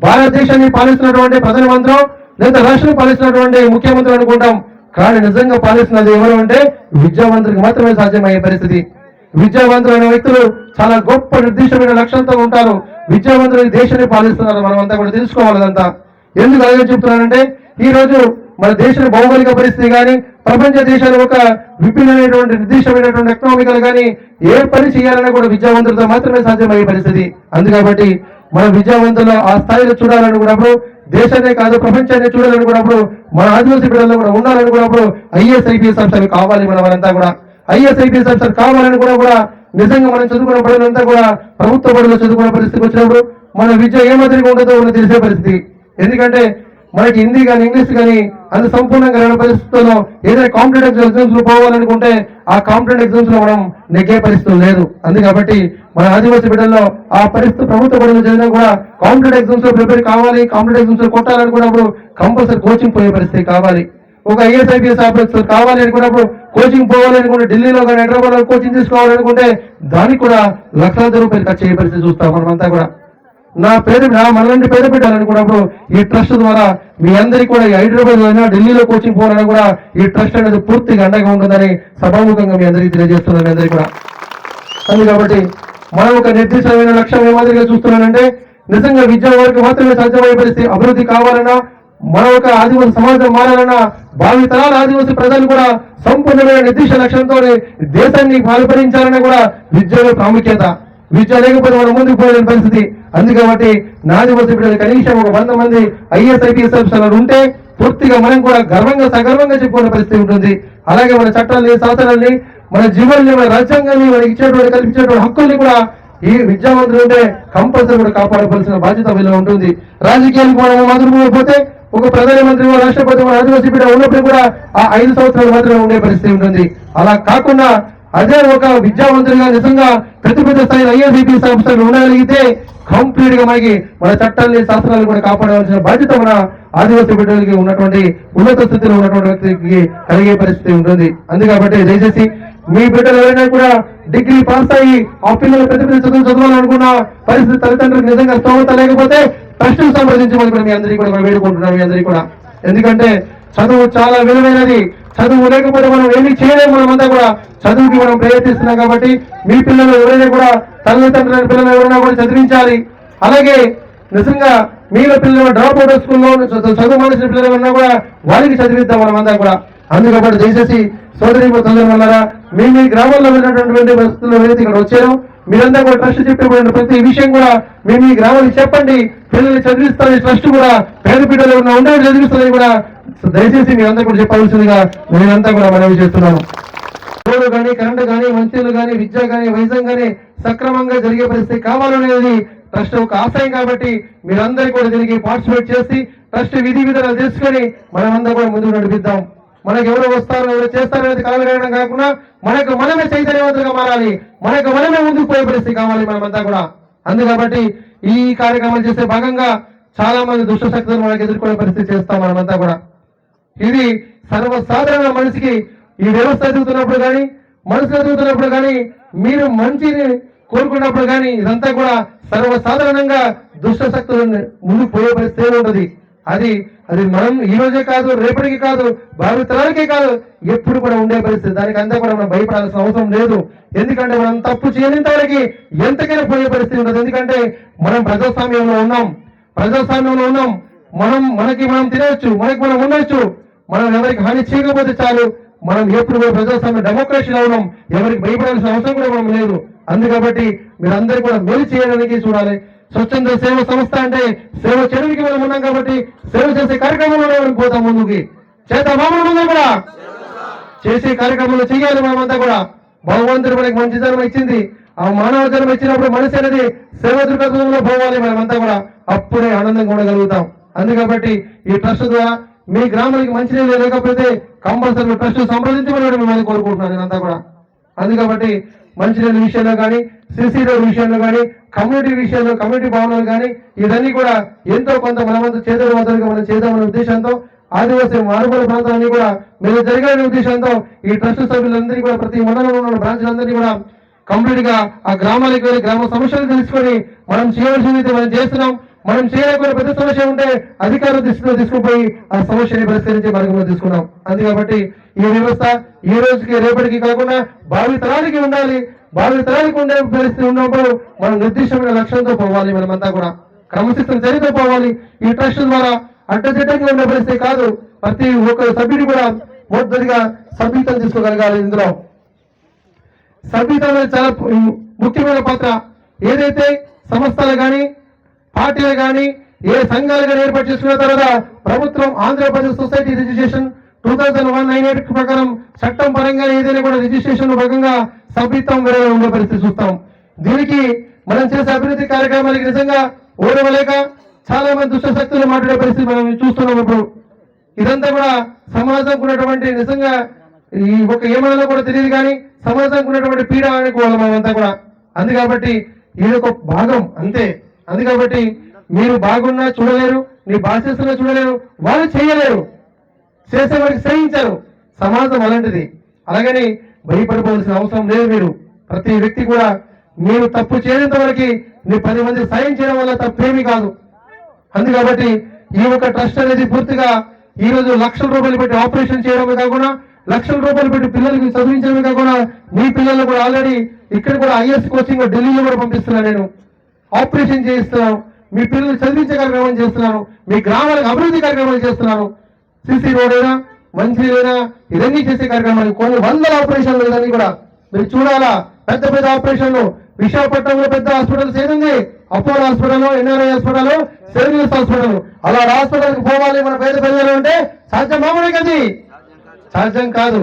భారతదేశాన్ని పాలిస్తున్నటువంటి ప్రధానమంత్రి లేదా రాష్ట్రం పాలిస్తున్నటువంటి ముఖ్యమంత్రి అనుకుంటాం. కానీ నిజంగా పాలిస్తున్నది ఎవరు అంటే విద్యావంతులకు మాత్రమే సాధ్యమయ్యే పరిస్థితి. విద్యావంతులైన వ్యక్తులు చాలా గొప్ప నిర్దిష్టమైన లక్ష్యంతో ఉంటారు. విద్యావంతులు దేశాన్ని పాలిస్తున్నారు. మనం అంతా కూడా తెలుసుకోవాలంతా. ఎందుకు అలాగే చెప్తున్నానంటే ఈ రోజు మన దేశ భౌగోళిక పరిస్థితి కానీ, ప్రపంచ దేశాలు ఒక విభిన్నమైనటువంటి నిర్దిష్టమైనటువంటి ఎకనామికల్ కానీ ఏ పని చేయాలన్నా కూడా విద్యావంతులతో మాత్రమే సాధ్యమయ్యే పరిస్థితి. అందుకబట్టి మన విద్యావంతులు ఆ స్థాయిలో చూడాలనుకున్నప్పుడు, దేశాన్ని కాదు ప్రపంచాన్ని చూడాలనుకున్నప్పుడు, మన ఆదివాసీ బిడ్డల్లో కూడా ఉండాలనుకున్నప్పుడు ఐఏఎస్ ఐపీఎస్ ఆఫీసర్ కావాలి. మనమంతా కూడా ఐఏఎస్ ఐపీఎస్ ఆఫీసర్ కావాలనుకున్నా కూడా నిజంగా మనం చదువుకున్న బడులంతా కూడా ప్రభుత్వ బడులు చదువుకునే పరిస్థితికి వచ్చినప్పుడు మన విద్య ఏ మాదిరిగా ఉంటుందో మనకు తెలిసే పరిస్థితి. ఎందుకంటే మనకి హిందీ కానీ ఇంగ్లీష్ కానీ అంత సంపూర్ణంగా లేని పరిస్థితుల్లో ఏదైనా కాంపిటేటివ్ ఎగ్జామ్స్ లో పోవాలనుకుంటే ఆ కాంపిటేటివ్ ఎగ్జామ్స్ లో మనం నెగ్గే పరిస్థితులు లేదు. అందుకబట్టి మన ఆదివాసీ బిడ్డల్లో ఆ పరిస్థితి ప్రభుత్వ బడులు చదివినా కూడా కాంపిటేటివ్ ఎగ్జామ్స్ లో ప్రిపేర్ కావాలి, కాంపిటేటివ్ ఎగ్జామ్స్ లో కొట్టాలనుకున్నప్పుడు కంపల్సరీ కోచింగ్ పోయే పరిస్థితి కావాలి. ఒక ఐఏఎస్ ఐపీఎస్ ఆఫీసర్ కావాలి అనుకున్నప్పుడు కోచింగ్ పోవాలి అనుకుంటే ఢిల్లీలో కానీ హైదరాబాద్ లో కోచింగ్ తీసుకోవాలనుకుంటే దానికి కూడా లక్షలాది రూపాయలు ఖర్చు అయ్యే పరిస్థితి చూస్తాం మనమంతా కూడా. మనలాంటి పేద పెట్టాలనుకున్నప్పుడు ఈ ట్రస్ట్ ద్వారా మీ అందరికీ కూడా హైదరాబాద్ అయినా ఢిల్లీలో కోచింగ్ పోవాలని కూడా ఈ ట్రస్ట్ అనేది పూర్తిగా అండగా ఉంటుందని సభాముఖంగా మీ అందరికీ తెలియజేస్తున్నాను. మీ అందరికీ కూడా అందుకబట్టి మనం ఒక నిర్దిష్టమైన లక్ష్యం ఏ మాదిరిగా చూస్తున్నానంటే నిజంగా విద్యా వారికి మాత్రమే సాధ్యమయ్యే పరిస్థితి. అభివృద్ధి కావాలన్నా, మన ఒక ఆదివాసీ సమాజం మారాలన్నా, భావి తరాల ఆదివాసీ ప్రజలు కూడా సంపూర్ణమైన నిర్దిష్ట లక్ష్యంతో దేశాన్ని పాల్పరించాలన్నా కూడా విద్యలో ప్రాముఖ్యత. విద్య లేకపోతే మనం ముందుకు పోలేని పరిస్థితి. అందుకబట్టి నా ఆదివాసీ బిడ్డలు కనీసం ఒక 100 మంది ఐఏఎస్ ఐపీఎస్ ఆఫీసర్లు ఉంటే పూర్తిగా మనం కూడా గర్వంగా సగర్వంగా చెప్పుకునే పరిస్థితి ఉంటుంది. అలాగే మన చట్టాలని, శాసనాల్ని, మన జీవనాన్ని, మన రాజ్యాంగాన్ని మనకి ఇచ్చేటువంటి కల్పించేటువంటి హక్కుల్ని కూడా ఈ విద్యావంతులు ఉంటే కంపల్సరీ కూడా కాపాడవలసిన బాధ్యత వీళ్ళు ఉంటుంది. రాజకీయాలకు మనం మాదిరిపోతే ఒక ప్రధానమంత్రి, రాష్ట్రపతి, మన ఆదివాసీ బిడ్డ ఉన్నప్పుడు కూడా ఆ 5 సంవత్సరాలు మాత్రమే ఉండే పరిస్థితి ఉంటుంది. అలా కాకుండా అదే ఒక విద్యావంతులుగా నిజంగా పెద్ద స్థాయిలో ఐఏఎస్ ఐపీఎస్ ఆఫీసర్లు ఉండగలిగితే కంప్లీట్ గా మనకి మన చట్టాలని, శాస్త్రాలను కూడా కాపాడవలసిన బాధ్యత మన ఆదివాసీ బిడ్డలకి ఉన్నటువంటి ఉన్నత స్థితిలో ఉన్నటువంటి వ్యక్తికి కలిగే పరిస్థితి ఉంటుంది. అందుకబట్టి దయచేసి మీ బిడ్డలు ఎవరైనా కూడా డిగ్రీ పాస్ అయ్యి ఆ పిల్లలు పెద్ద చదువు చదవాలనుకున్న పరిస్థితి తల్లిదండ్రులకు నిజంగా స్తోమత లేకపోతే ప్రశ్నలు సంప్రదించమని కూడా మీ అందరికీ కూడా వేడుకుంటున్నాం. మీ అందరికీ కూడా ఎందుకంటే చదువు చాలా విలువైనది. చదువు లేకపోతే మనం ఏమీ చేయలేము. మనమంతా కూడా చదువుకి మనం ప్రయత్నిస్తున్నాం. కాబట్టి మీ పిల్లలు ఎవరైనా కూడా తల్లిదండ్రుల పిల్లలు ఎవరైనా కూడా చదివించాలి. అలాగే నిజంగా మీలో పిల్లలు డ్రాప్ అవుట్ స్కూల్లో చదువు మానేసిన పిల్లలు ఎవరైనా కూడా వారికి చదివిద్దాం మనమంతా కూడా. అందుకబట్టి దయచేసి సోదరి తల్లిదండ్రులారా, మీ గ్రామాల్లో ఉన్నటువంటి పరిస్థితుల్లో ఏదైతే ఇక్కడ వచ్చారో మీరంతా కూడా ట్రస్ట్ చెప్పేటువంటి ప్రతి విషయం కూడా మీ గ్రామానికి చెప్పండి. పిల్లల్ని చదివిస్తారని ట్రస్ట్ కూడా పేద బిడ్డలు ఉండేవి చదివిస్తారని కూడా దయచేసి మీరంతా కూడా చెప్పాల్సిందిగా నేనంతా కూడా మనవి చేస్తున్నాను. రోడ్డు కానీ, కరెంటు కానీ, మంచినీళ్ళు కానీ, విద్య కానీ, వైద్యం కానీ సక్రమంగా జరిగే పరిస్థితి కావాలనేది ట్రస్ట్ ఒక ఆశయం. కాబట్టి మీరందరూ కూడా దీనికి పార్టిసిపేట్ చేసి ట్రస్ట్ విధి విధానాలు తెలుసుకొని మనమంతా కూడా ముందుకు నడిపిద్దాం. మనకు ఎవరు వస్తారో ఎవరు చేస్తారో అనేది కలగడం కాకుండా మనకు మనమే చైతన్యవంతులుగా మారాలి. మనకు మనమే ముందుకు పోయే పరిస్థితి కావాలి మనమంతా కూడా. అందుకబట్టి ఈ కార్యక్రమాలు చేసే భాగంగా చాలా మంది దుష్ట శక్తులను మనకు ఎదుర్కొనే పరిస్థితి చేస్తాం మనమంతా కూడా. ఇది సర్వసాధారణ మనిషికి ఈ వ్యవస్థ ఎదుగుతున్నప్పుడు కానీ, మనసు ఎదుగుతున్నప్పుడు కానీ, మీరు మంచిని కోరుకున్నప్పుడు కానీ ఇదంతా కూడా సర్వసాధారణంగా దుష్ట శక్తులను ముందుకు పోయే పరిస్థితి ఉంటుంది. అది మనం ఈ రోజే కాదు, రేపటికి కాదు, భావి తరాలకే కాదు, ఎప్పుడు కూడా ఉండే పరిస్థితి. దానికి అంతా కూడా మనం భయపడాల్సిన అవసరం లేదు. ఎందుకంటే మనం తప్పు చేయనంత వరకు ఎంతకైనా పోయే పరిస్థితి ఉండదు. ఎందుకంటే మనం ప్రజాస్వామ్యంలో ఉన్నాం. మనకి మనం తినవచ్చు, మనం ఉండొచ్చు. మనం ఎవరికి హాని చేయకపోతే చాలు. మనం ఎప్పుడు కూడా ప్రజాస్వామ్య డెమోక్రసీలో ఉన్నాం. ఎవరికి భయపడాల్సిన అవసరం కూడా మనం లేదు. అందుకబట్టి మీరందరూ కూడా మేలు చేయడానికి చూడాలి. స్వచ్ఛంద సేవ సంస్థ అంటే సేవ చేయడానికి మనం ఉన్నాం కాబట్టి సేవ చేసే కార్యక్రమంలో మనం పోతాం. ముందుకి చేద్దాం. మామూలు కూడా చేసే కార్యక్రమాలు చేయాలి. మనమంతా కూడా భగవంతుడు మనకి మంచి జన్మ ఇచ్చింది. ఆ మానవ జన్మ ఇచ్చినప్పుడు మనిషి అనేది సేవ దృక్పథంలో పోవాలి. మనమంతా కూడా అప్పుడే ఆనందంగా ఉండగలుగుతాం. అందుకబట్టి ఈ ట్రస్ట్ ద్వారా మీ గ్రామానికి మంచినీళ్ళు లేకపోతే కంపల్సరీ ట్రస్ట్ సంప్రదించమని మిమ్మల్ని కోరుకుంటున్నాను నేనంతా కూడా. అందుకబట్టి మంచినీళ్ళ విషయంలో కానీ, సిసి రోడ్ విషయంలో కానీ, కమ్యూనిటీ విషయంలో, కమ్యూనిటీ భవనాలు కానీ ఇవన్నీ కూడా ఎంతో కొంత మనమంతా చేతుల మొదలుగా మనం చేద్దామనే ఉద్దేశంతో, ఆదివాసీ మారుమూల ప్రాంతాలన్నీ కూడా మీరు జరిగే ఉద్దేశంతో ఈ ట్రస్ట్ సభ్యులందరినీ కూడా ప్రతి మండలంలో ఉన్న బ్రాంచ్లందరినీ కూడా కంప్లీట్ గా ఆ గ్రామాలకు వెళ్ళి గ్రామ సమస్యలు తెలుసుకొని మనం చేయవలసింది మనం చేస్తున్నాం. మనం చేయలేకపోయిన పెద్ద సమస్య ఉంటే అధికారుల దృష్టిలో తీసుకుపోయి ఆ సమస్యని పరిష్కరించే మార్గంలో తీసుకున్నాం. అందుకబట్టి ఈ వ్యవస్థ ఈ రోజుకి రేపటికి కాకుండా భావి తరానికి ఉండాలి. భావి తరానికి ఉండే పరిస్థితి ఉన్నప్పుడు మనం నిర్దిష్టమైన లక్ష్యంతో పోవాలి. మనమంతా కూడా క్రమశిక్షణ చర్యతో పోవాలి. ఈ ట్రస్ట్ ద్వారా అడ్డదిడ్డంగా ఉండే పరిస్థితి కాదు. ప్రతి ఒక్క సభ్యుడు కూడా మొదటిగా సభ్యత్వం తీసుకోగలగాలి. ఇందులో సభ్యత్వం చాలా ముఖ్యమైన పాత్ర. ఏదైతే సంస్థలు కానీ, పార్టీలు కానీ, ఏ సంఘాలు కానీ ఏర్పాటు చేసుకున్న తర్వాత ప్రభుత్వం ఆంధ్రప్రదేశ్ సొసైటీ రిజిస్ట్రేషన్ 2001 ప్రకారం చట్టం పరంగా ఏదైనా కూడా రిజిస్ట్రేషన్ భాగంగా సభ్యత్వం వేరే ఉండే పరిస్థితి చూస్తాం. దీనికి మనం చేసే అభివృద్ధి కార్యక్రమాలకి నిజంగా ఓడవలేక చాలా మంది దుష్ట శక్తులు మాట్లాడే పరిస్థితి మనం చూస్తున్నాం. ఇప్పుడు ఇదంతా కూడా సమాజం ఉన్నటువంటి నిజంగా ఈ ఒక ఏమన్నా కూడా తెలియదు కానీ సమాజం ఉన్నటువంటి పీడ అనుకోవాలి మనమంతా కూడా. అందుకబట్టి ఇది ఒక భాగం అంతే. అందుకబట్టి మీరు బాగున్నా చూడలేరు, నీ బాధ్యతలో చూడలేరు, వాళ్ళు చేయలేరు, చేసే వారికి సహించారు. సమాజం అలాంటిది. అలాగని భయపడిపోవాల్సిన అవసరం లేదు. మీరు ప్రతి వ్యక్తి కూడా మీరు తప్పు చేయనంత వరకు నీ 10 మంది సాయం చేయడం వల్ల తప్పేమీ కాదు. అందుకబట్టి ఈ ఒక ట్రస్ట్ అనేది పూర్తిగా ఈ రోజు లక్షల రూపాయలు పెట్టి ఆపరేషన్ చేయడమే కాకుండా, లక్షల రూపాయలు పెట్టి పిల్లలకి చదివించడమే కాకుండా, మీ పిల్లలు కూడా ఆల్రెడీ ఇక్కడ కూడా ఐఎస్ కోచింగ్ ఢిల్లీలో కూడా పంపిస్తున్నాను. నేను ఆపరేషన్ చేయిస్తున్నాను. మీ పిల్లలు చదివించే కార్యక్రమం చేస్తున్నాను. మీ గ్రామాలకు అభివృద్ధి కార్యక్రమాలు చేస్తున్నాను. సిసి రోడ్ అయినా, మంచినీరైనా ఇవన్నీ చేసే కార్యక్రమాలు కొన్ని వందల ఆపరేషన్లు ఇవన్నీ కూడా మీరు చూడాలా. పెద్ద పెద్ద ఆపరేషన్లు విశాఖపట్నంలో పెద్ద హాస్పిటల్స్ ఏముంది, అపోలో హాస్పిటల్, ఎన్ఆర్ఐ హాస్పిటల్, సెర్వియస్ హాస్పిటల్. అలా హాస్పిటల్కి పోవాలి మన పేద ప్రజలు అంటే సాధ్యం మామూలు కది, సాధ్యం కాదు.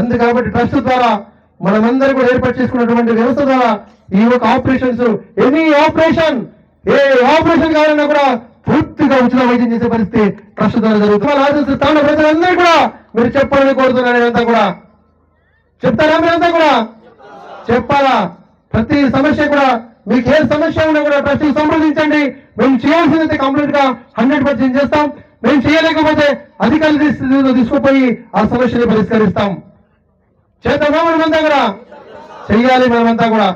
అందుకబట్టి ట్రస్ట్ ద్వారా మనమందరూ కూడా ఏర్పాటు చేసుకున్నటువంటి వ్యవస్థ ద్వారా ఈ యొక్క ఆపరేషన్స్ ఎనీ ఆపరేషన్ ఏ ఆపరేషన్ కావాలన్నా కూడా పూర్తిగా ఉచిత వైద్యం చేసే పరిస్థితి ట్రస్ట్ ద్వారా జరుగుతుంది. ఆశిస్తున్న ప్రజలందరూ కూడా మీరు చెప్పాలని కోరుతున్నాను. నేనంతా కూడా చెప్తారా? మీరంతా కూడా చెప్పాలా? ప్రతి సమస్య కూడా మీకు ఏ సమస్య ఉన్నా కూడా ట్రస్ట్ సంప్రదించండి. మేము చేయాల్సిందైతే కంప్లీట్ గా 100% చేస్తాం. మేము చేయలేకపోతే అధికారుల దృష్టిలో తీసుకుపోయి ఆ సమస్యని పరిష్కరిస్తాం. చేద్దామా? మనమంతా కూడా చెయ్యాలి. మనమంతా కూడా